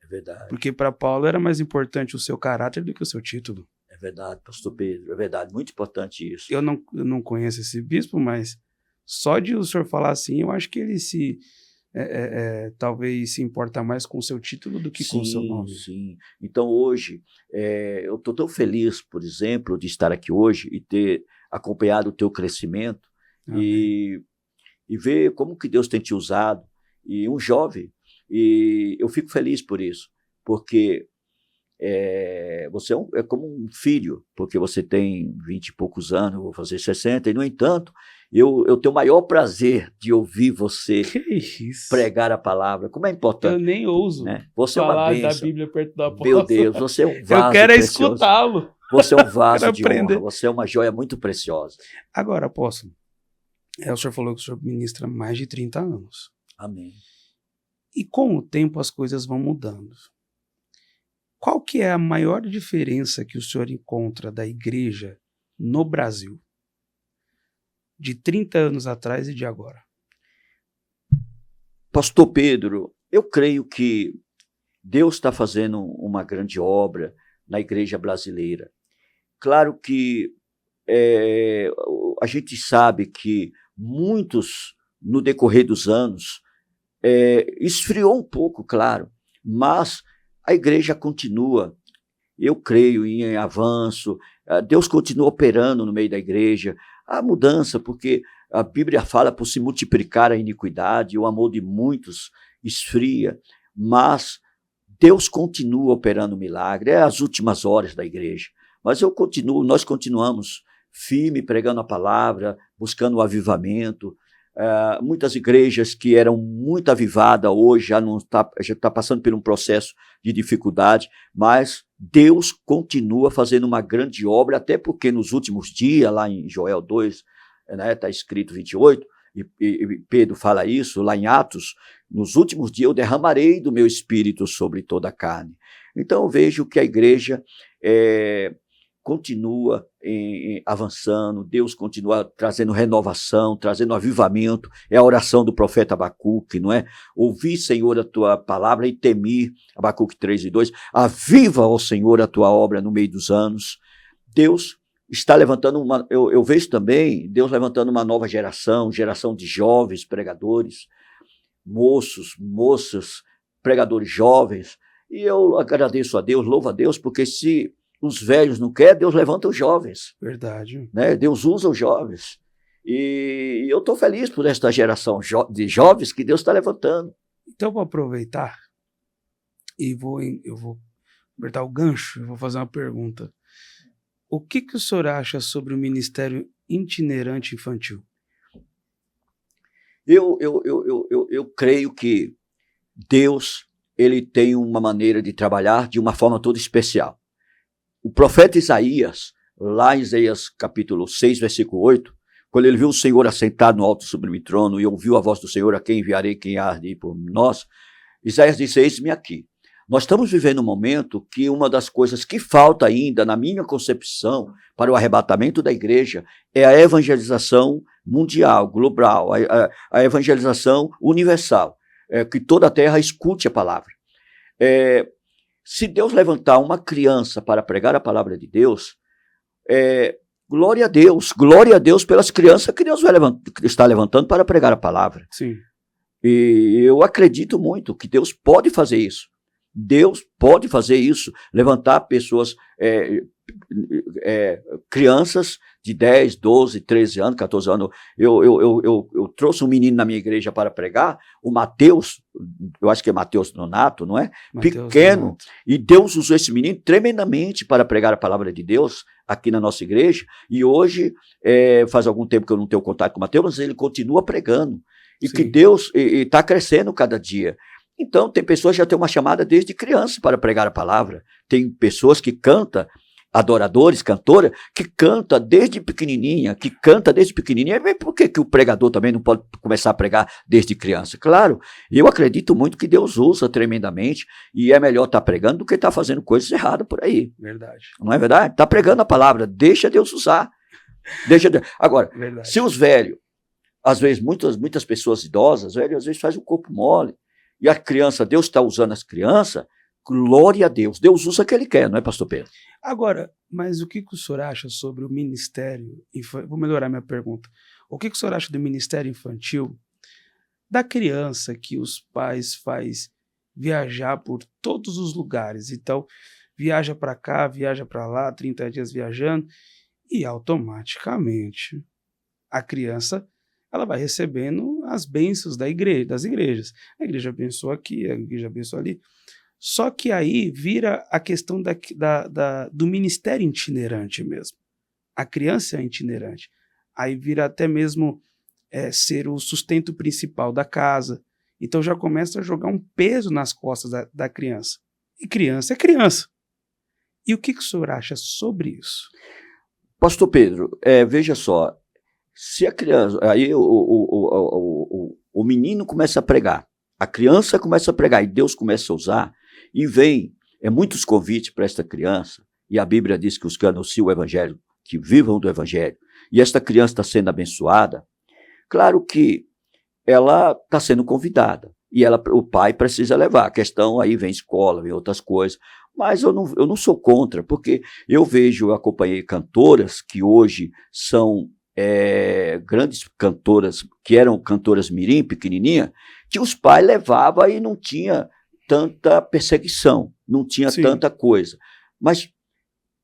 Speaker 1: É verdade.
Speaker 2: Porque para Paulo era mais importante o seu caráter do que o seu título.
Speaker 1: É verdade, pastor Pedro, é verdade, muito importante isso.
Speaker 2: Eu não conheço esse bispo, mas só de o senhor falar assim, eu acho que ele talvez se importa mais com o seu título do que com o seu nome.
Speaker 1: Sim, então hoje eu estou tão feliz, por exemplo, de estar aqui hoje e ter acompanhado o teu crescimento. Amém. E ver como que Deus tem te usado, e um jovem, e eu fico feliz por isso, porque você é como um filho, porque você tem 20 e poucos anos, eu vou fazer 60, e no entanto, eu tenho o maior prazer de ouvir você pregar a palavra, como é importante.
Speaker 2: Eu nem ouso,
Speaker 1: né? Você
Speaker 2: falar
Speaker 1: é uma bênção
Speaker 2: da Bíblia perto da porta.
Speaker 1: Meu Deus, você é um vaso
Speaker 2: Eu quero
Speaker 1: precioso.
Speaker 2: Escutá-lo.
Speaker 1: Você é um vaso de honra, você é uma joia muito preciosa.
Speaker 2: Agora, apóstolo, o senhor falou que o senhor ministra há mais de 30 anos.
Speaker 1: Amém.
Speaker 2: E com o tempo as coisas vão mudando. Qual que é a maior diferença que o senhor encontra da igreja no Brasil? De 30 anos atrás e de agora?
Speaker 1: Pastor Pedro, eu creio que Deus está fazendo uma grande obra na igreja brasileira. Claro que a gente sabe que muitos, no decorrer dos anos, esfriou um pouco, claro, mas a igreja continua, eu creio em avanço, Deus continua operando no meio da igreja, há mudança, porque a Bíblia fala por se multiplicar a iniquidade, o amor de muitos esfria, mas Deus continua operando milagre, é as últimas horas da igreja, mas nós continuamos firme, pregando a palavra, buscando o avivamento. Muitas igrejas que eram muito avivadas hoje já está passando por um processo de dificuldade, mas Deus continua fazendo uma grande obra, até porque nos últimos dias, lá em Joel 2, está escrito 28, e Pedro fala isso lá em Atos, nos últimos dias eu derramarei do meu espírito sobre toda a carne. Então eu vejo que a igreja continua avançando, Deus continua trazendo renovação, trazendo avivamento, é a oração do profeta Abacuque, não é? Ouvi, Senhor, a tua palavra e temi, Abacuque 3:2, aviva, ó Senhor, a tua obra no meio dos anos. Deus está levantando eu vejo também Deus levantando uma nova geração de jovens pregadores, moços, moças, pregadores jovens, e eu agradeço a Deus, louvo a Deus, porque se os velhos não querem, Deus levanta os jovens.
Speaker 2: Verdade.
Speaker 1: Né? Deus usa os jovens. E eu estou feliz por esta geração de jovens que Deus está levantando.
Speaker 2: Então, vou aproveitar e eu vou apertar o gancho, eu vou fazer uma pergunta. O que o senhor acha sobre o ministério itinerante infantil?
Speaker 1: Eu creio que Deus ele tem uma maneira de trabalhar de uma forma toda especial. O profeta Isaías, lá em Isaías capítulo 6, versículo 8, quando ele viu o Senhor assentado no alto sublime trono e ouviu a voz do Senhor, a quem enviarei, quem há de ir por nós, Isaías disse, eis-me aqui. Nós estamos vivendo um momento que uma das coisas que falta ainda, na minha concepção, para o arrebatamento da igreja, é a evangelização mundial, global, a evangelização universal, que toda a terra escute a palavra. Se Deus levantar uma criança para pregar a palavra de Deus, glória a Deus pelas crianças que Deus está levantando para pregar a palavra.
Speaker 2: Sim.
Speaker 1: E eu acredito muito que Deus pode fazer isso. Deus pode fazer isso, levantar pessoas, crianças de 10, 12, 13 anos, 14 anos. Eu trouxe um menino na minha igreja para pregar, o Mateus, eu acho que é Mateus Nonato, não é?
Speaker 2: Mateus
Speaker 1: pequeno,
Speaker 2: Nonato.
Speaker 1: E Deus usou esse menino tremendamente para pregar a palavra de Deus aqui na nossa igreja, e hoje, faz algum tempo que eu não tenho contato com o Mateus, mas ele continua pregando, e
Speaker 2: Sim.
Speaker 1: que Deus está crescendo cada dia. Então, tem pessoas que já têm uma chamada desde criança para pregar a palavra. Tem pessoas que cantam, adoradores, cantora, que canta desde pequenininha, Por que o pregador também não pode começar a pregar desde criança? Claro, eu acredito muito que Deus usa tremendamente e é melhor estar pregando do que estar fazendo coisas erradas por aí.
Speaker 2: Verdade.
Speaker 1: Não é verdade? Está pregando a palavra, deixa Deus usar. Agora,
Speaker 2: Verdade.
Speaker 1: se os velhos, às vezes, muitas pessoas idosas, velho, às vezes faz o corpo mole, e a criança, Deus está usando as crianças, glória a Deus. Deus usa o que ele quer, não é, pastor Pedro?
Speaker 2: Agora, mas o que o senhor acha sobre o ministério infantil? Vou melhorar minha pergunta. O que o senhor acha do ministério infantil da criança que os pais faz viajar por todos os lugares? Então, viaja para cá, viaja para lá, 30 dias viajando, e automaticamente a criança ela vai recebendo as bênçãos das igrejas. A igreja abençoa aqui, a igreja abençoa ali. Só que aí vira a questão do ministério itinerante mesmo. A criança é itinerante. Aí vira até mesmo ser o sustento principal da casa. Então já começa a jogar um peso nas costas da criança. E criança é criança. E o que o senhor acha sobre isso?
Speaker 1: Pastor Pedro, veja só, se a criança, aí o menino começa a pregar, a criança começa a pregar e Deus começa a usar, e vem muitos convites para esta criança, e a Bíblia diz que os que anunciam o evangelho, que vivam do evangelho, e esta criança está sendo abençoada, claro que ela está sendo convidada, e o pai precisa levar, a questão aí vem escola, vem outras coisas, mas eu não sou contra, porque eu acompanhei cantoras que hoje são grandes cantoras, que eram cantoras mirim, pequenininha, que os pais levavam e não tinha tanta perseguição, não tinha
Speaker 2: Sim.
Speaker 1: tanta coisa. Mas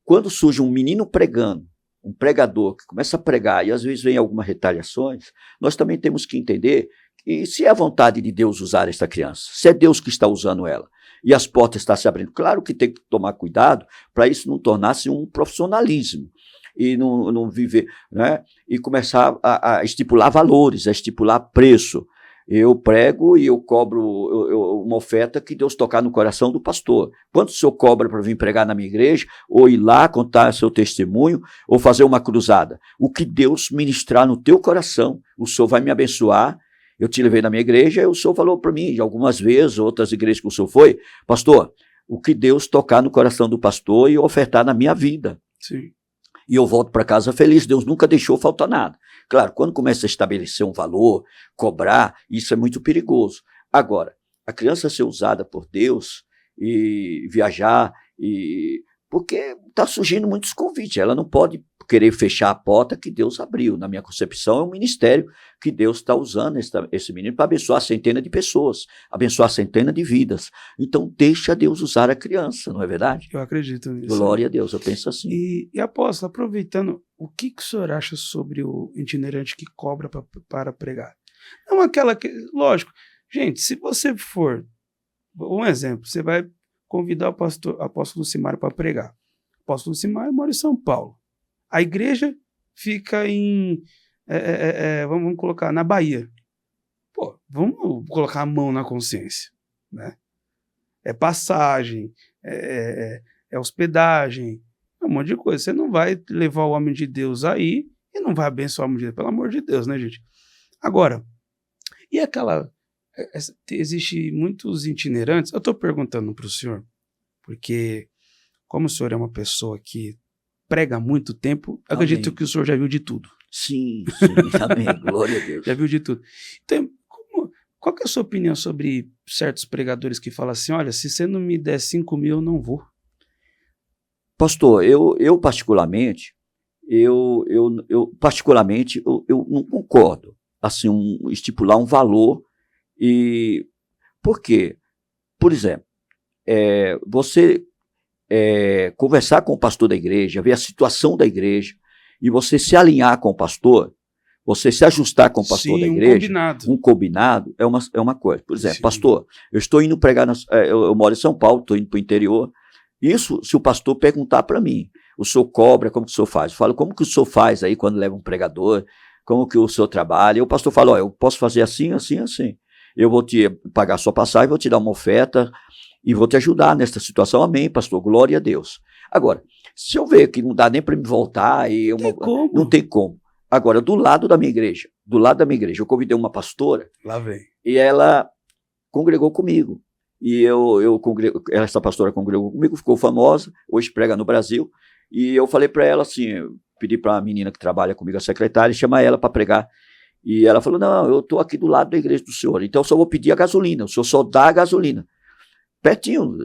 Speaker 1: quando surge um menino pregando, um pregador que começa a pregar e às vezes vem algumas retaliações, nós também temos que entender que se é a vontade de Deus usar esta criança, se é Deus que está usando ela, e as portas estão se abrindo, claro que tem que tomar cuidado para isso não tornar-se um profissionalismo, e não viver, né? E começar a estipular valores, a estipular preço. Eu prego e eu cobro uma oferta que Deus tocar no coração do pastor. Quanto o senhor cobra para vir pregar na minha igreja, ou ir lá contar seu testemunho, ou fazer uma cruzada? O que Deus ministrar no teu coração, o senhor vai me abençoar. Eu te levei na minha igreja e o senhor falou para mim, algumas vezes, outras igrejas que o senhor foi, pastor, o que Deus tocar no coração do pastor e ofertar na minha vida.
Speaker 2: Sim.
Speaker 1: E eu volto para casa feliz, Deus nunca deixou faltar nada. Claro, quando começa a estabelecer um valor, cobrar, isso é muito perigoso. Agora, a criança ser usada por Deus e viajar, porque está surgindo muitos convites, ela não pode querer fechar a porta que Deus abriu. Na minha concepção, é um ministério que Deus está usando esse menino para abençoar centenas de pessoas, abençoar centenas de vidas. Então, deixa Deus usar a criança, não é verdade?
Speaker 2: Eu acredito nisso.
Speaker 1: Glória a Deus, eu penso assim.
Speaker 2: E apóstolo, aproveitando, o que o senhor acha sobre o itinerante que cobra para pregar? Não aquela que, lógico, gente, se você for, um exemplo, você vai convidar o apóstolo Lucimário para pregar. O apóstolo Lucimário mora em São Paulo. A igreja fica vamos colocar, na Bahia. Pô, vamos colocar a mão na consciência, né? é passagem, é hospedagem, é um monte de coisa. Você não vai levar o homem de Deus aí e não vai abençoar o homem de Deus, pelo amor de Deus, né, gente? Agora, e aquela... Existe muitos itinerantes. Eu estou perguntando para o senhor, porque como o senhor é uma pessoa que prega há muito tempo, acredito que o senhor já viu de tudo.
Speaker 1: Sim, amém, glória a Deus.
Speaker 2: Já viu de tudo. Então, qual que é a sua opinião sobre certos pregadores que falam assim, olha, se você não me der 5 mil, eu não vou?
Speaker 1: Pastor, eu particularmente, eu não concordo, assim, estipular um valor. E por quê? Por exemplo, você conversar com o pastor da igreja, ver a situação da igreja, e você se alinhar com o pastor, você se ajustar com o pastor da igreja, um combinado é uma coisa. Por exemplo, pastor, eu estou indo pregar, eu moro em São Paulo, estou indo para o interior. Isso, se o pastor perguntar para mim, o senhor cobra, como que o senhor faz? Eu falo, como que o senhor faz aí quando leva um pregador? Como que o senhor trabalha? E o pastor fala, eu posso fazer assim, assim, assim. Eu vou te pagar a sua passagem, vou te dar uma oferta e vou te ajudar nesta situação. Amém, pastor, glória a Deus. Agora, se eu ver que não dá nem para me voltar, não tem como. Agora, do lado da minha igreja, eu convidei uma pastora.
Speaker 2: Lá vem.
Speaker 1: E ela congregou comigo. E essa pastora congregou comigo, ficou famosa, hoje prega no Brasil. E eu falei para ela assim, pedi para a menina que trabalha comigo, a secretária, chamar ela para pregar. E ela falou, não, eu estou aqui do lado da igreja do senhor, então eu só vou pedir a gasolina, o senhor só dá a gasolina. Pertinho,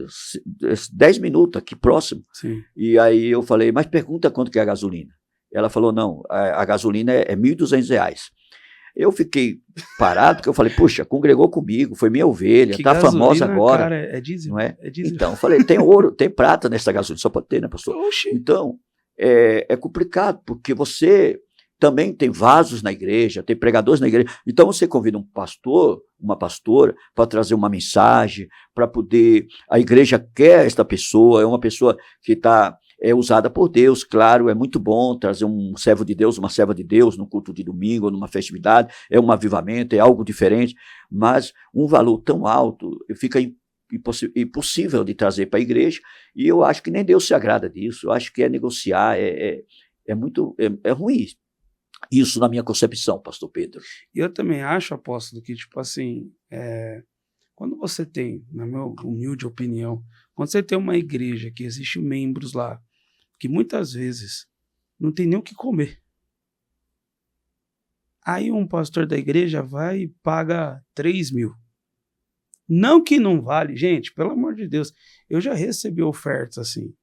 Speaker 1: 10 minutos aqui próximo.
Speaker 2: Sim.
Speaker 1: E aí eu falei, mas pergunta quanto que é a gasolina. Ela falou, não, a gasolina é R$1.200. Eu fiquei parado, porque eu falei, puxa, congregou comigo, foi minha ovelha, tá famosa agora.
Speaker 2: Cara, é diesel,
Speaker 1: não é?
Speaker 2: É diesel.
Speaker 1: Então, eu falei, tem ouro, tem prata nessa gasolina, só pode ter, né, pastor?
Speaker 2: Oxi.
Speaker 1: Então, é complicado, porque você também tem vasos na igreja, tem pregadores na igreja. Então, você convida um pastor, uma pastora, para trazer uma mensagem, para poder... A igreja quer esta pessoa, é uma pessoa que está... usada por Deus, claro, é muito bom trazer um servo de Deus, uma serva de Deus no culto de domingo, numa festividade, é um avivamento, é algo diferente, mas um valor tão alto fica impossível de trazer para a igreja, e eu acho que nem Deus se agrada disso, eu acho que negociar, é ruim. Isso na minha concepção, pastor Pedro.
Speaker 2: E eu também acho, apóstolo, que tipo assim, quando você tem, na minha humilde opinião, quando você tem uma igreja que existe membros lá, que muitas vezes não tem nem o que comer. Aí um pastor da igreja vai e paga 3 mil. Não que não vale, gente, pelo amor de Deus. Eu já recebi ofertas assim.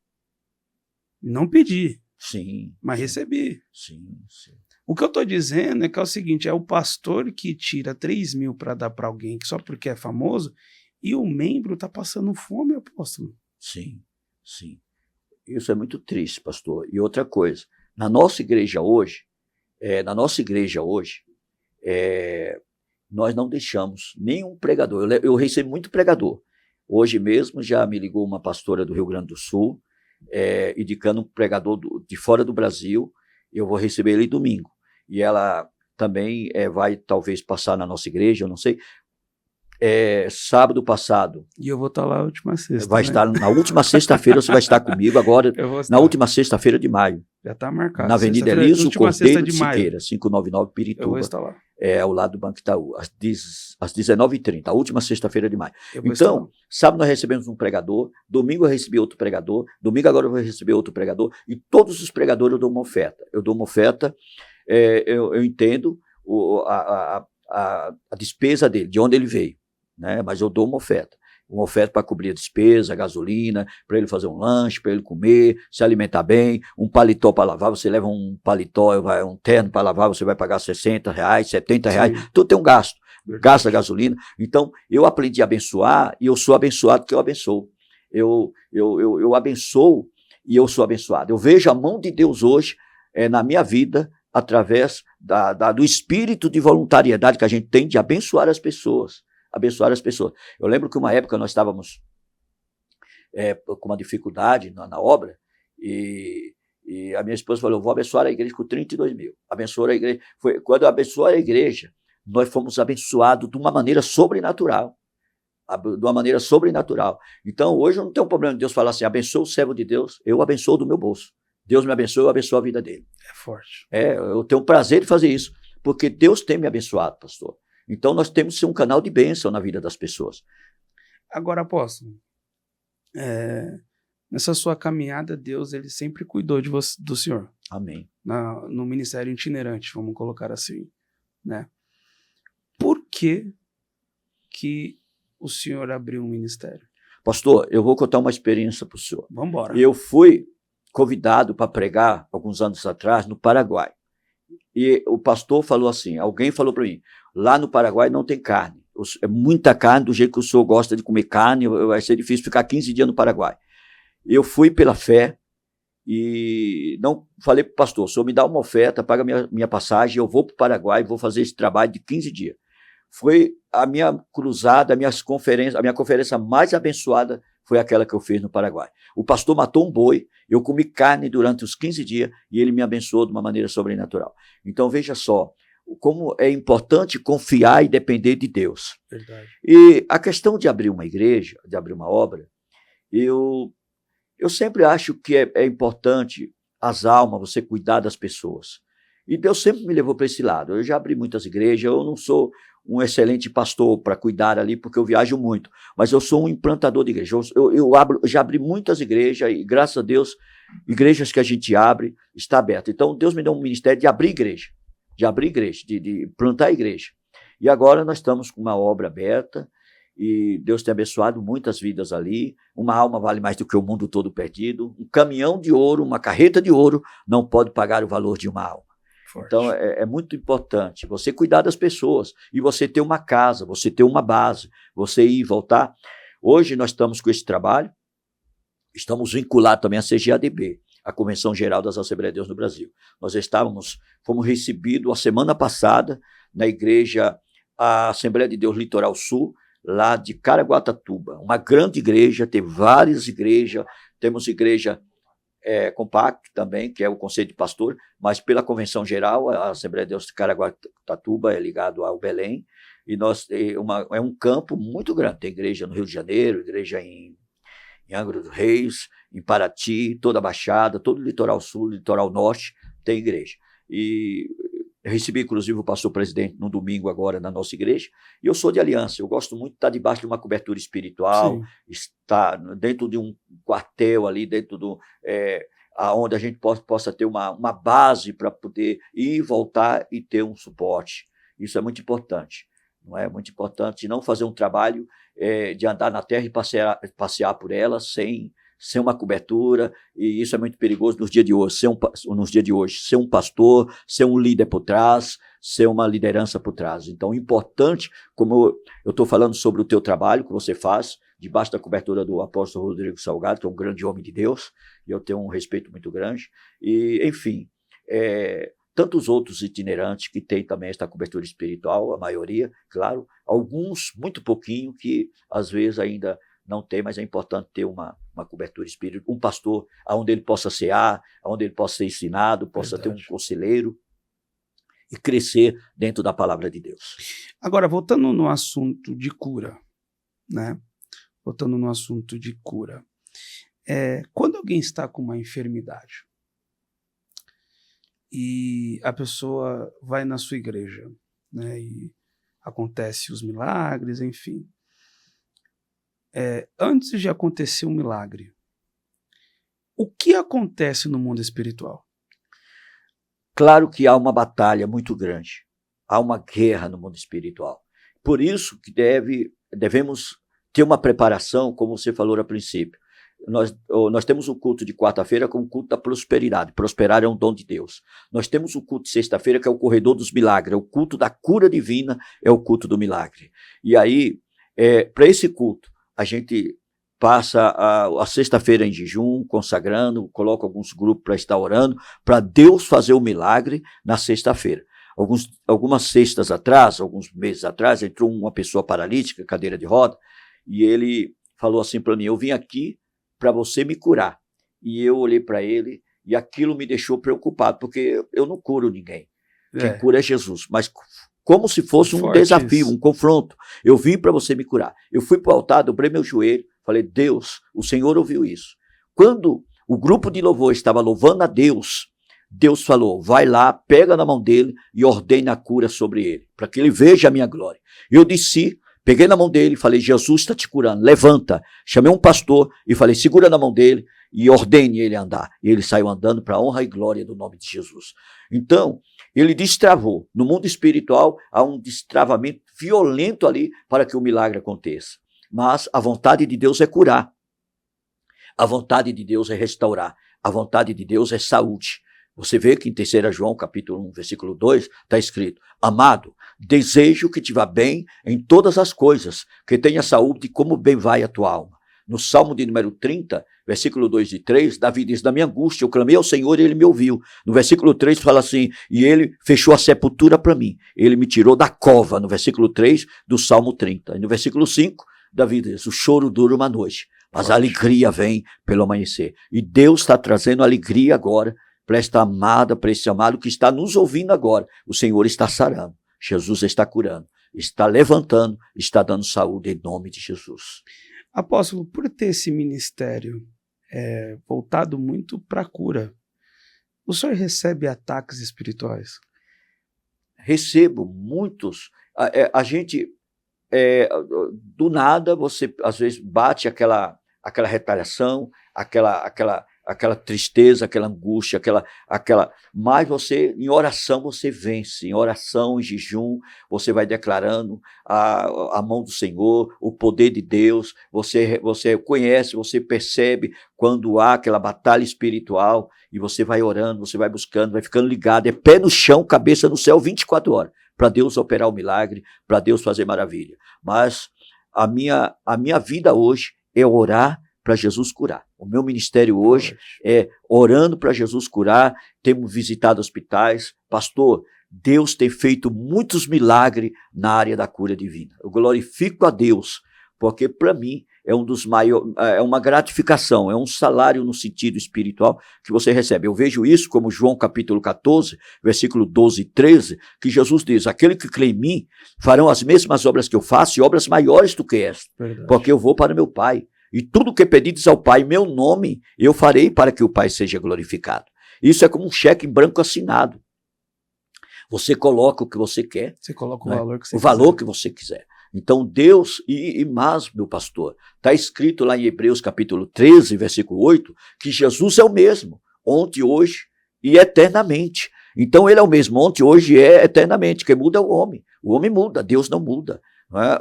Speaker 2: Não pedi.
Speaker 1: Sim.
Speaker 2: Mas recebi.
Speaker 1: Sim, sim.
Speaker 2: O que eu estou dizendo é que é o seguinte, é o pastor que tira 3 mil para dar para alguém só porque é famoso, e o membro está passando fome, apóstolo.
Speaker 1: Sim, sim. Isso é muito triste, pastor. E outra coisa, na nossa igreja hoje, nós não deixamos nenhum pregador. Eu recebo muito pregador. Hoje mesmo já me ligou uma pastora do Rio Grande do Sul, indicando um pregador de fora do Brasil. Eu vou receber ele domingo. E ela também vai talvez passar na nossa igreja, eu não sei. Sábado passado.
Speaker 2: E eu vou estar lá na última sexta.
Speaker 1: Vai estar na última sexta-feira, você vai estar comigo agora, na última sexta-feira de maio.
Speaker 2: Já está marcado.
Speaker 1: Na Avenida Eliso Cordeiro de Siqueira, 599 Pirituba.
Speaker 2: Eu vou estar lá.
Speaker 1: Ao lado do Banco Itaú, às 19h30, a última sexta-feira de maio. Então, sábado nós recebemos um pregador, domingo eu recebi outro pregador, domingo agora eu vou receber outro pregador, e todos os pregadores eu dou uma oferta. Eu entendo a despesa dele, de onde ele veio, né? Mas eu dou uma oferta para cobrir a despesa, a gasolina, para ele fazer um lanche, para ele comer, se alimentar bem, um paletó para lavar, você leva um paletó, um terno para lavar, você vai pagar R$60, R$70, tudo tem um gasto, gasta gasolina. Então, eu aprendi a abençoar e eu sou abençoado porque eu abençoo. Eu abençoo e eu sou abençoado. Eu vejo a mão de Deus hoje na minha vida através do espírito de voluntariedade que a gente tem de abençoar as pessoas. Eu lembro que uma época nós estávamos com uma dificuldade na obra e a minha esposa falou, eu vou abençoar a igreja com 32 mil. Abençoou a igreja. Quando eu abençoei a igreja, nós fomos abençoados de uma maneira sobrenatural. de uma maneira sobrenatural. Então, hoje eu não tenho um problema de Deus falar assim, abençoa o servo de Deus, eu abençoo do meu bolso. Deus me abençoa, eu abençoo a vida dele.
Speaker 2: É forte.
Speaker 1: Eu tenho o prazer de fazer isso, porque Deus tem me abençoado, pastor. Então, nós temos que ser um canal de bênção na vida das pessoas.
Speaker 2: Agora, apóstolo, nessa sua caminhada, Deus ele sempre cuidou de você, do senhor.
Speaker 1: Amém.
Speaker 2: No ministério itinerante, vamos colocar assim, né? Por que o senhor abriu um ministério?
Speaker 1: Pastor, eu vou contar uma experiência para o senhor.
Speaker 2: Vamos embora.
Speaker 1: Eu fui convidado para pregar, alguns anos atrás, no Paraguai. E o pastor falou assim, alguém falou para mim, lá no Paraguai não tem carne. É muita carne, do jeito que o senhor gosta de comer carne, vai ser difícil ficar 15 dias no Paraguai. Eu fui pela fé e não falei para o pastor, o senhor me dá uma oferta, paga minha passagem, eu vou para o Paraguai e vou fazer esse trabalho de 15 dias. Foi a minha cruzada, a minha conferência mais abençoada foi aquela que eu fiz no Paraguai. O pastor matou um boi, eu comi carne durante os 15 dias e ele me abençoou de uma maneira sobrenatural. Então veja só, como é importante confiar e depender de Deus.
Speaker 2: Verdade.
Speaker 1: E a questão de abrir uma igreja, de abrir uma obra, eu sempre acho que é importante as almas, você cuidar das pessoas. E Deus sempre me levou para esse lado. Eu já abri muitas igrejas, eu não sou um excelente pastor para cuidar ali, porque eu viajo muito, mas eu sou um implantador de igreja. Eu já abri muitas igrejas e, graças a Deus, igrejas que a gente abre, está aberta. Então, Deus me deu um ministério de abrir igreja, de plantar igreja. E agora nós estamos com uma obra aberta e Deus tem abençoado muitas vidas ali. Uma alma vale mais do que o mundo todo perdido. Um caminhão de ouro, uma carreta de ouro não pode pagar o valor de uma alma.
Speaker 2: Forte.
Speaker 1: Então, é muito importante você cuidar das pessoas e você ter uma casa, você ter uma base, você ir e voltar. Hoje nós estamos com esse trabalho, estamos vinculados também à CGADB, a Convenção Geral das Assembleias de Deus no Brasil. Nós fomos recebidos a semana passada na igreja, a Assembleia de Deus Litoral Sul, lá de Caraguatatuba, uma grande igreja, tem várias igrejas, temos igreja compacto também, que é o Conselho de Pastor, mas pela Convenção Geral, a Assembleia de Deus de Caraguatatuba é ligado ao Belém, e é um campo muito grande, tem igreja no Rio de Janeiro, igreja em Angra dos Reis, em Paraty, toda a Baixada, todo o litoral sul, litoral norte, tem igreja. E eu recebi, inclusive, o pastor presidente no domingo agora na nossa igreja, e eu sou de aliança, eu gosto muito de estar debaixo de uma cobertura espiritual, sim, estar dentro de um quartel ali, dentro do onde a gente possa ter uma base para poder ir e voltar e ter um suporte. Isso é muito importante. Não é muito importante não fazer um trabalho de andar na terra e passear por ela sem uma cobertura, e isso é muito perigoso nos dias de hoje, ser um pastor, ser um líder por trás, ser uma liderança por trás. Então, importante, como eu estou falando sobre o teu trabalho que você faz, debaixo da cobertura do apóstolo Rodrigo Salgado, que é um grande homem de Deus, e eu tenho um respeito muito grande, e, enfim, tantos outros itinerantes que têm também esta cobertura espiritual, a maioria, claro, alguns, muito pouquinho, que às vezes ainda não tem, mas é importante ter uma cobertura espiritual, um pastor onde ele possa cear, onde ele possa ser ensinado, possa ter um conselheiro e crescer dentro da palavra de Deus.
Speaker 2: Agora, voltando no assunto de cura, né? Voltando no assunto de cura. Quando alguém está com uma enfermidade e a pessoa vai na sua igreja, né? E acontece os milagres, enfim. Antes de acontecer um milagre, o que acontece no mundo espiritual?
Speaker 1: Claro que há uma batalha muito grande, há uma guerra no mundo espiritual. Por isso que devemos ter uma preparação, como você falou a princípio. Nós temos o culto de quarta-feira como o culto da prosperidade. Prosperar é um dom de Deus. Nós temos o culto de sexta-feira, que é o corredor dos milagres. É o culto da cura divina, é o culto do milagre. E aí, para esse culto, a gente passa a sexta-feira em jejum, consagrando, coloca alguns grupos para estar orando, para Deus fazer o milagre na sexta-feira. Algumas sextas atrás, alguns meses atrás, entrou uma pessoa paralítica, cadeira de roda, e ele falou assim para mim, eu vim aqui para você me curar. E eu olhei para ele e aquilo me deixou preocupado, porque eu não curo ninguém. Quem cura é Jesus. Mas como se fosse um
Speaker 2: Forte
Speaker 1: desafio,
Speaker 2: isso.
Speaker 1: um confronto. Eu vim para você me curar. Eu fui para o altar, dobrei meu joelho, falei, Deus, o Senhor ouviu isso. Quando o grupo de louvor estava louvando a Deus, Deus falou, vai lá, pega na mão dele e ordena a cura sobre ele, para que ele veja a minha glória. Eu desci, peguei na mão dele e falei, Jesus está te curando, levanta. Chamei um pastor e falei, segura na mão dele e ordene ele andar. E ele saiu andando para a honra e glória do nome de Jesus. Então, ele destravou. No mundo espiritual, há um destravamento violento ali para que o milagre aconteça. Mas a vontade de Deus é curar. A vontade de Deus é restaurar. A vontade de Deus é saúde. Você vê que em 3 João, capítulo 1, versículo 2, está escrito, amado, desejo que te vá bem em todas as coisas, que tenha saúde como bem vai a tua alma. No Salmo de número 30, versículo 2 e 3, Davi diz, da minha angústia eu clamei ao Senhor e ele me ouviu. No versículo 3 fala assim, e ele fechou a sepultura para mim. Ele me tirou da cova, no versículo 3 do Salmo 30. E no versículo 5, Davi diz, o choro dura uma noite, mas a alegria vem pelo amanhecer. E Deus está trazendo alegria agora para esta amada, para esse amado que está nos ouvindo agora. O Senhor está sarando, Jesus está curando, está levantando, está dando saúde em nome de Jesus.
Speaker 2: Apóstolo, por ter esse ministério voltado muito para a cura, o senhor recebe ataques espirituais?
Speaker 1: Recebo muitos. A gente, do nada, você às vezes bate aquela retaliação, aquela tristeza, aquela angústia, mas você, em oração, você vence, em oração, em jejum, você vai declarando a mão do Senhor, o poder de Deus, você conhece, você percebe quando há aquela batalha espiritual, e você vai orando, você vai buscando, vai ficando ligado, é pé no chão, cabeça no céu, 24 horas, para Deus operar o milagre, para Deus fazer maravilha. Mas a minha vida hoje é orar para Jesus curar. O meu ministério hoje é orando para Jesus curar. Temos visitado hospitais. Pastor, Deus tem feito muitos milagres na área da cura divina. Eu glorifico a Deus, porque para mim é uma gratificação, é um salário no sentido espiritual que você recebe. Eu vejo isso como João capítulo 14, versículo 12 e 13, que Jesus diz, aquele que crê em mim farão as mesmas obras que eu faço e obras maiores do que esta, porque eu vou para meu Pai. E tudo que pedides ao Pai, em meu nome, eu farei para que o Pai seja glorificado. Isso é como um cheque em branco assinado. Você coloca o que você quer.
Speaker 2: Você coloca
Speaker 1: né?
Speaker 2: o valor que você
Speaker 1: quiser. O valor
Speaker 2: quiser.
Speaker 1: que você quiser. Então Deus, mas, meu pastor, está escrito lá em Hebreus capítulo 13, versículo 8, que Jesus é o mesmo, ontem, hoje e eternamente. Então ele é o mesmo, ontem, hoje e eternamente. Quem muda é o homem. O homem muda, Deus não muda.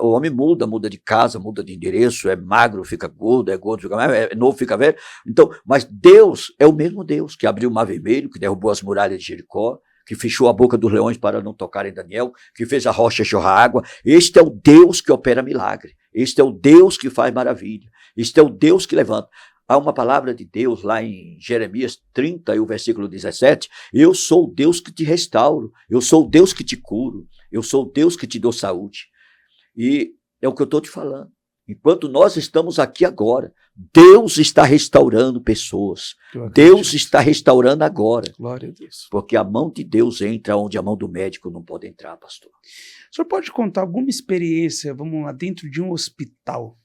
Speaker 1: O homem muda de casa, muda de endereço, é magro, fica gordo, é gordo, fica magro, é novo, fica velho. Então, mas Deus é o mesmo Deus que abriu o Mar Vermelho, que derrubou as muralhas de Jericó, que fechou a boca dos leões para não tocarem Daniel, que fez a rocha jorrar água. Este é o Deus que opera milagre. Este é o Deus que faz maravilha. Este é o Deus que levanta. Há uma palavra de Deus lá em Jeremias 30 e o versículo 17, eu sou o Deus que te restauro, eu sou o Deus que te curo, eu sou o Deus que te dou saúde. E é o que eu estou te falando. Enquanto nós estamos aqui agora, Deus está restaurando pessoas. Deus está restaurando agora.
Speaker 2: Glória a Deus.
Speaker 1: Porque a mão de Deus entra onde a mão do médico não pode entrar, pastor.
Speaker 2: O senhor pode contar alguma experiência, vamos lá, dentro de um hospital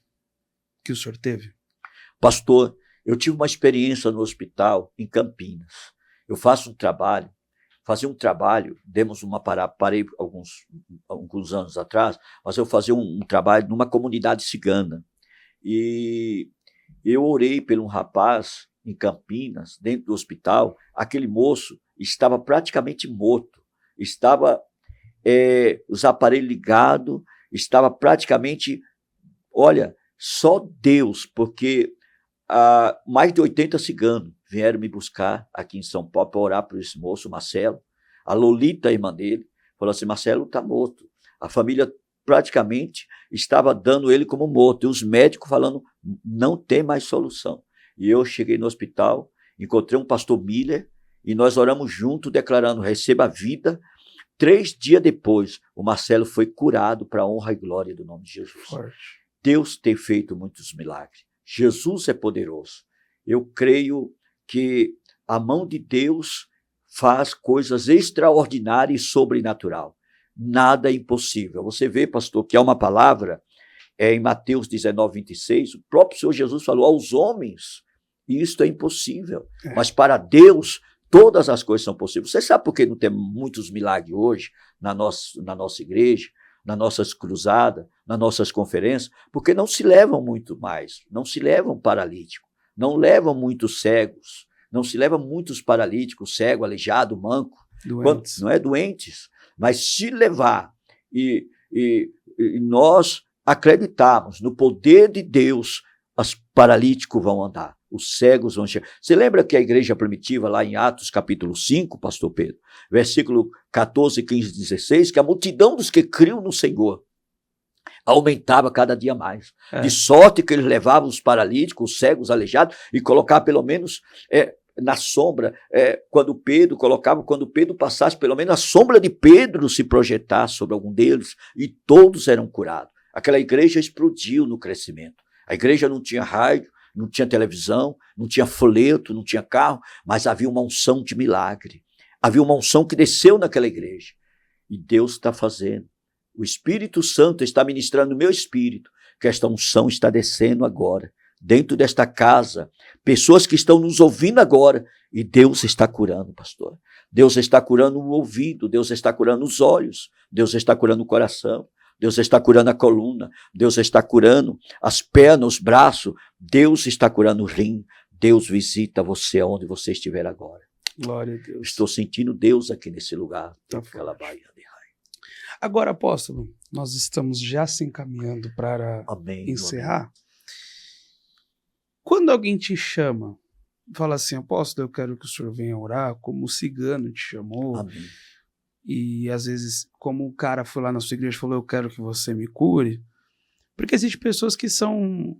Speaker 2: que o senhor teve?
Speaker 1: Pastor, eu tive uma experiência no hospital em Campinas. Eu faço fazia um trabalho, parei alguns anos atrás, mas eu fazia um trabalho numa comunidade cigana. E eu orei por um rapaz em Campinas, dentro do hospital. Aquele moço estava praticamente morto, estava os aparelhos ligados, estava praticamente, olha, só Deus, porque mais de 80 ciganos vieram me buscar aqui em São Paulo para orar por esse moço, Marcelo. A Lolita, a irmã dele, falou assim, Marcelo está morto. A família praticamente estava dando ele como morto. E os médicos falando, não tem mais solução. E eu cheguei no hospital, encontrei um pastor Miller, e nós oramos junto, declarando, receba a vida. 3 dias depois, o Marcelo foi curado para a honra e glória do nome de Jesus.
Speaker 2: Forte.
Speaker 1: Deus tem feito muitos milagres. Jesus é poderoso. Eu creio que a mão de Deus faz coisas extraordinárias e sobrenatural. nada é impossível. Você vê, pastor, que há uma palavra em Mateus 19:26, o próprio Senhor Jesus falou aos homens, e isto é impossível, mas para Deus todas as coisas são possíveis. Você sabe por que não tem muitos milagres hoje na nossa igreja, nas nossas cruzadas, nas nossas conferências? Porque não se levam muito mais, não se levam paralíticos, não levam muitos cegos, não se levam muitos paralíticos, cego, aleijado, manco,
Speaker 2: Doentes.
Speaker 1: não é doentes, mas se levar e nós acreditamos no poder de Deus, os paralíticos vão andar, os cegos vão chegar. Você lembra que a igreja primitiva, lá em Atos capítulo 5, pastor Pedro, versículo 14, 15, 16, que a multidão dos que criam no Senhor aumentava cada dia mais, de sorte que eles levavam os paralíticos, os cegos, aleijados, e colocavam pelo menos na sombra, quando Pedro passasse, pelo menos a sombra de Pedro se projetasse sobre algum deles, e todos eram curados. Aquela igreja explodiu no crescimento. A igreja não tinha rádio, não tinha televisão, não tinha folheto, não tinha carro, mas havia uma unção de milagre. Havia uma unção que desceu naquela igreja. E Deus está fazendo. O Espírito Santo está ministrando no meu espírito que esta unção está descendo agora, dentro desta casa. Pessoas que estão nos ouvindo agora, e Deus está curando, pastor. Deus está curando o ouvido, Deus está curando os olhos, Deus está curando o coração. Deus está curando a coluna, Deus está curando as pernas, os braços, Deus está curando o rim. Deus visita você onde você estiver agora.
Speaker 2: Glória a Deus.
Speaker 1: Estou sentindo Deus aqui nesse lugar.
Speaker 2: Agora, apóstolo, nós estamos já se encaminhando para encerrar. Amém. Quando alguém te chama, fala assim, apóstolo, eu quero que o senhor venha orar, como o cigano te chamou.
Speaker 1: Amém.
Speaker 2: E às vezes, como o cara foi lá na sua igreja e falou, eu quero que você me cure, porque existem pessoas que são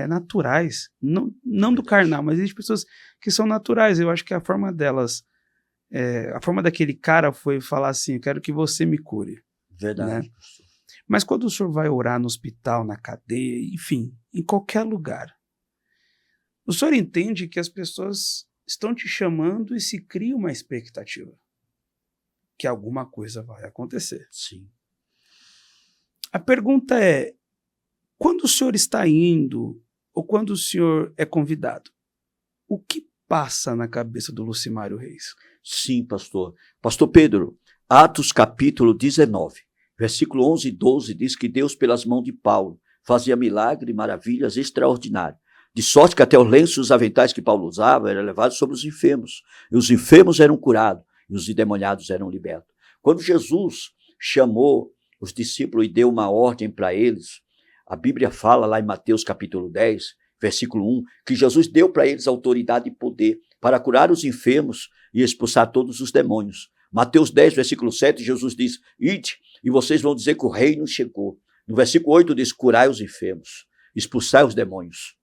Speaker 2: naturais, não do carnal, mas existem pessoas que são naturais. Eu acho que a forma delas, a forma daquele cara foi falar assim, eu quero que você me cure.
Speaker 1: Verdade.
Speaker 2: Né? Mas quando o senhor vai orar no hospital, na cadeia, enfim, em qualquer lugar, o senhor entende que as pessoas estão te chamando e se cria uma expectativa que alguma coisa vai acontecer.
Speaker 1: Sim.
Speaker 2: A pergunta é, quando o senhor está indo, ou quando o senhor é convidado, o que passa na cabeça do Lucimário Reis?
Speaker 1: Sim, pastor. Pastor Pedro, Atos capítulo 19, versículo 11 e 12, diz que Deus, pelas mãos de Paulo, fazia milagres e maravilhas extraordinárias, de sorte que até os lenços e os aventais que Paulo usava eram levados sobre os enfermos, e os enfermos eram curados, e os endemoniados eram libertos. Quando Jesus chamou os discípulos e deu uma ordem para eles, a Bíblia fala lá em Mateus capítulo 10, versículo 1, que Jesus deu para eles autoridade e poder para curar os enfermos e expulsar todos os demônios. Mateus 10, versículo 7, Jesus diz, ide, e vocês vão dizer que o reino chegou. No versículo 8 diz, curai os enfermos, expulsai os demônios,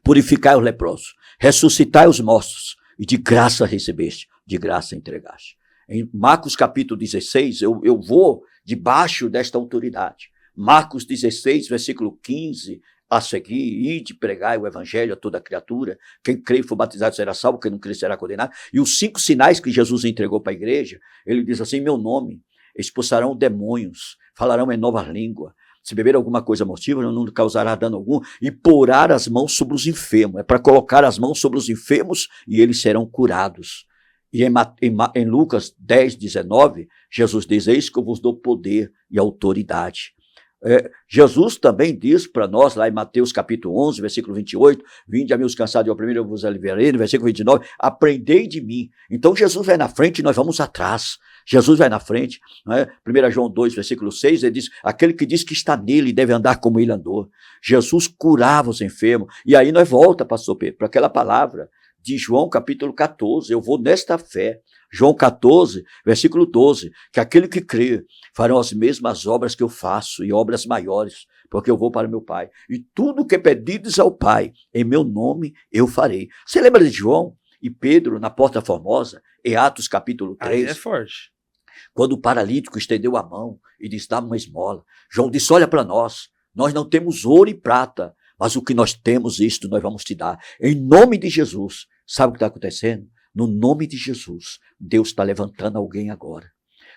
Speaker 1: purificai os leprosos, ressuscitai os mortos, e de graça recebeste, de graça entregaste. Em Marcos capítulo 16, eu vou debaixo desta autoridade. Marcos 16, versículo 15, a seguir, ide, pregai o evangelho a toda criatura, quem crê e for batizado será salvo, quem não crê será condenado. E os 5 sinais que Jesus entregou para a igreja, ele diz assim, em meu nome, expulsarão demônios, falarão em nova língua, se beber alguma coisa mortífera, não causará dano algum, e porá as mãos sobre os enfermos. É para colocar as mãos sobre os enfermos e eles serão curados. E em Lucas 10, 19, Jesus diz, eis que eu vos dou poder e autoridade. Jesus também diz para nós, lá em Mateus capítulo 11, versículo 28, vinde a mim os cansados e oprimidos, eu vos aliviarei, no versículo 29, aprendei de mim. Então Jesus vai na frente e nós vamos atrás. Jesus vai na frente, não é? 1 João 2, versículo 6, ele diz, aquele que diz que está nele deve andar como ele andou. Jesus curava os enfermos. E aí nós volta, pastor Pedro, para aquela palavra de João capítulo 14, eu vou nesta fé. João 14, versículo 12, que aquele que crê farão as mesmas obras que eu faço e obras maiores, porque eu vou para meu Pai. E tudo que pedides ao Pai, em meu nome eu farei. Você lembra de João e Pedro na Porta Formosa, em Atos capítulo 3?
Speaker 2: Aí é forte.
Speaker 1: Quando o paralítico estendeu a mão e disse, dá-me uma esmola. João disse, olha para nós não temos ouro e prata, mas o que nós temos, isto nós vamos te dar. Em nome de Jesus. Sabe o que está acontecendo? No nome de Jesus, Deus está levantando alguém agora.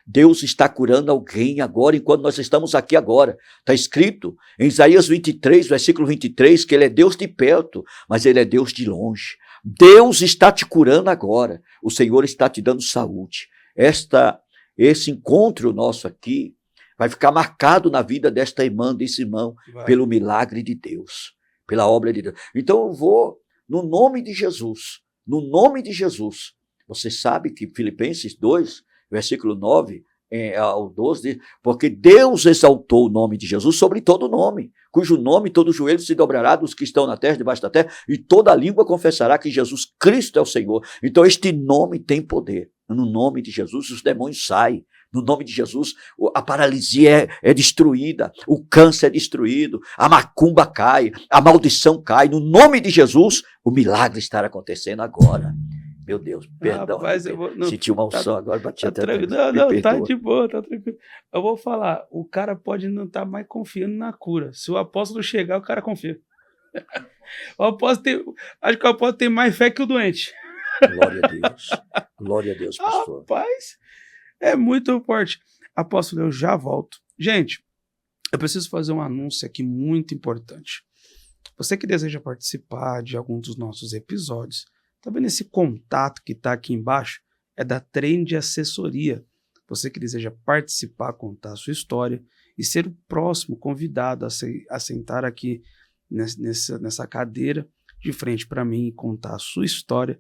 Speaker 1: Deus está curando alguém agora, enquanto nós estamos aqui agora. Está escrito em Isaías 23, versículo 23, que ele é Deus de perto, mas ele é Deus de longe. Deus está te curando agora. O Senhor está te dando saúde. Esse encontro nosso aqui vai ficar marcado na vida desta irmã, desse irmão, pelo milagre de Deus, pela obra de Deus. Então eu vou, no nome de Jesus, você sabe que Filipenses 2, versículo 9 ao 12, diz, porque Deus exaltou o nome de Jesus sobre todo nome, cujo nome todo joelho se dobrará dos que estão na terra, debaixo da terra, e toda língua confessará que Jesus Cristo é o Senhor. Então este nome tem poder. No nome de Jesus os demônios saem. No nome de Jesus a paralisia é destruída, o câncer é destruído, a macumba cai, a maldição cai. No nome de Jesus o milagre está acontecendo agora. Meu Deus, perdão.
Speaker 2: Rapaz,
Speaker 1: senti uma unção agora, bati até.
Speaker 2: Tá de boa, tá tranquilo. Eu vou falar, o cara pode não estar mais confiando na cura. Se o apóstolo chegar, o cara confia. Acho que o apóstolo tem mais fé que o doente.
Speaker 1: Glória a Deus, pastor.
Speaker 2: Rapaz, é muito forte. Apóstolo, eu já volto. Gente, eu preciso fazer um anúncio aqui muito importante. Você que deseja participar de algum dos nossos episódios, tá vendo esse contato que está aqui embaixo? É da Trend Assessoria. Você que deseja participar, contar a sua história e ser o próximo convidado a sentar aqui nessa cadeira de frente para mim e contar a sua história.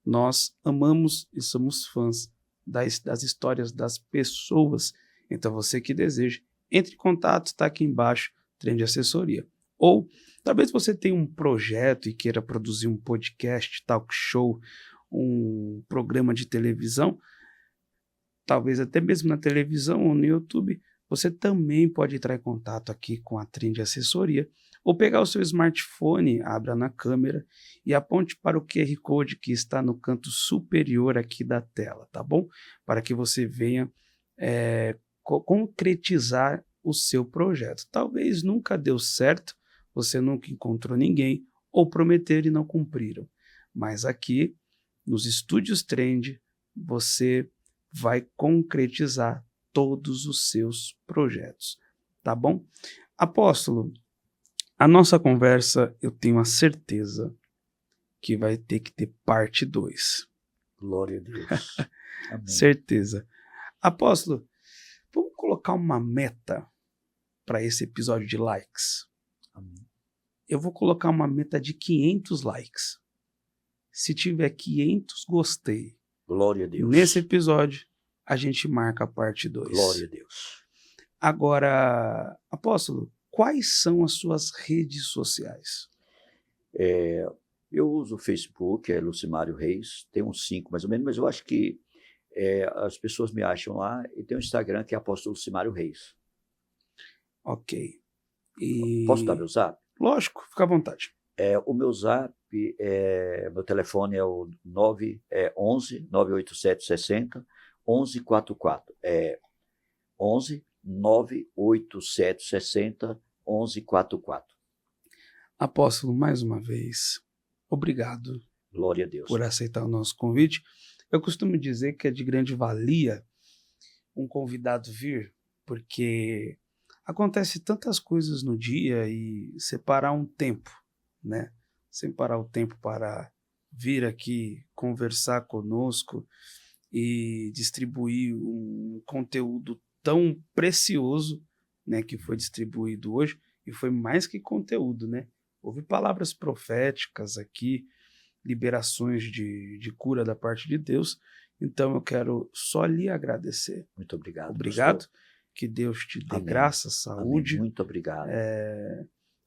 Speaker 2: Nós amamos e somos fãs das histórias das pessoas. Então você que deseja, entre em contato, está aqui embaixo, Trend Assessoria. Ou talvez você tenha um projeto e queira produzir um podcast, talk show, um programa de televisão, talvez até mesmo na televisão ou no YouTube, você também pode entrar em contato aqui com a Trend Assessoria, ou pegar o seu smartphone, abra na câmera e aponte para o QR Code que está no canto superior aqui da tela, tá bom? Para que você venha concretizar o seu projeto. Talvez nunca deu certo, você nunca encontrou ninguém, ou prometeram e não cumpriram. Mas aqui, nos estúdios Trend, você vai concretizar todos os seus projetos, tá bom? Apóstolo, a nossa conversa, eu tenho a certeza que vai ter que ter parte 2.
Speaker 1: Glória a Deus. Amém.
Speaker 2: Certeza. Apóstolo, vamos colocar uma meta para esse episódio de likes.
Speaker 1: Amém.
Speaker 2: Eu vou colocar uma meta de 500 likes. Se tiver 500 gostei,
Speaker 1: glória a Deus,
Speaker 2: nesse episódio, a gente marca a parte 2.
Speaker 1: Glória a Deus.
Speaker 2: Agora, apóstolo, quais são as suas redes sociais?
Speaker 1: Eu uso o Facebook, Lucimário Reis, tem uns 5 mais ou menos, mas eu acho que as pessoas me acham lá, e tem o Instagram que é Apóstolo Lucimário Reis.
Speaker 2: Ok.
Speaker 1: Posso dar meu zap?
Speaker 2: Lógico, fica à vontade.
Speaker 1: O meu zap, meu telefone é o 11 987 60 1144. 11 987 60 1144.
Speaker 2: Apóstolo, mais uma vez, obrigado.
Speaker 1: Glória a Deus.
Speaker 2: Por aceitar o nosso convite. Eu costumo dizer que é de grande valia um convidado vir, porque acontece tantas coisas no dia e separar um tempo, né? Separar o tempo para vir aqui conversar conosco e distribuir um conteúdo tão precioso, né, que foi distribuído hoje, e foi mais que conteúdo, né? Houve palavras proféticas aqui, liberações de cura da parte de Deus. Então eu quero só lhe agradecer.
Speaker 1: Muito obrigado.
Speaker 2: Obrigado.
Speaker 1: Pastor.
Speaker 2: Que Deus te dê
Speaker 1: Amém.
Speaker 2: graça, saúde.
Speaker 1: Amém. Muito obrigado.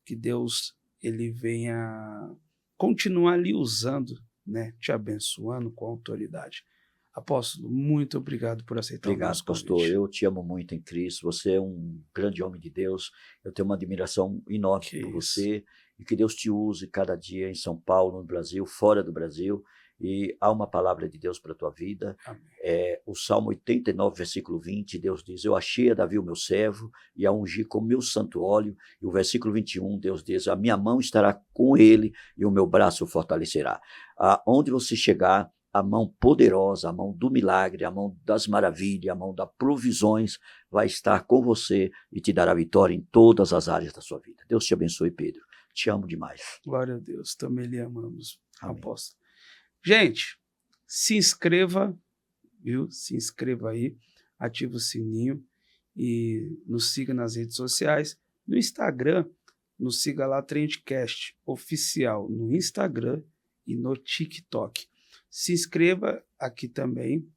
Speaker 2: Que Deus ele venha continuar lhe usando, né? Te abençoando com autoridade. Apóstolo, muito obrigado por aceitar o nosso convite.
Speaker 1: Pastor. Eu te amo muito em Cristo. Você é um grande homem de Deus. Eu tenho uma admiração enorme por você. E que Deus te use cada dia em São Paulo, no Brasil, fora do Brasil. E há uma palavra de Deus para a tua vida. O Salmo 89, versículo 20, Deus diz, eu achei a Davi o meu servo e a ungir com o meu santo óleo. E o versículo 21, Deus diz, a minha mão estará com ele e o meu braço o fortalecerá. Onde você chegar, a mão poderosa, a mão do milagre, a mão das maravilhas, a mão das provisões vai estar com você e te dará vitória em todas as áreas da sua vida. Deus te abençoe, Pedro. Te amo demais.
Speaker 2: Glória a Deus, também lhe amamos,
Speaker 1: Amém.
Speaker 2: apóstolo. Gente, se inscreva, viu? Se inscreva aí, ativa o sininho e nos siga nas redes sociais. No Instagram, nos siga lá, Trendcast Oficial, no Instagram e no TikTok. Se inscreva aqui também,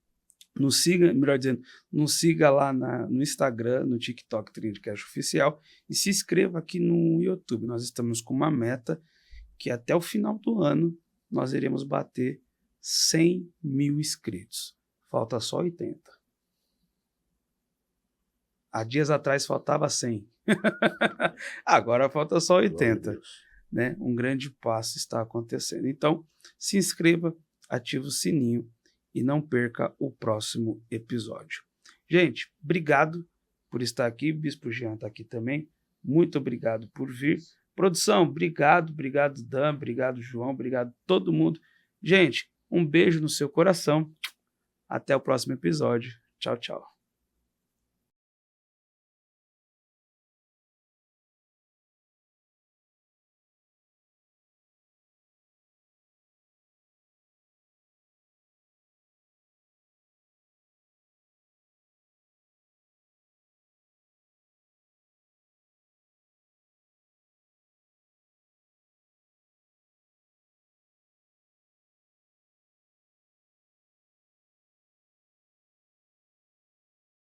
Speaker 2: nos siga, melhor dizendo, nos siga lá no Instagram, no TikTok, Trendcast Oficial, e se inscreva aqui no YouTube. Nós estamos com uma meta que até o final do ano nós iremos bater 100 mil inscritos. Falta só 80. Há dias atrás faltava 100. Agora falta só 80. Né? Um grande passo está acontecendo. Então, se inscreva, ative o sininho e não perca o próximo episódio. Gente, obrigado por estar aqui. O Bispo Jean está aqui também. Muito obrigado por vir. Produção, obrigado Dan, obrigado João, obrigado todo mundo. Gente, um beijo no seu coração. Até o próximo episódio. Tchau, tchau.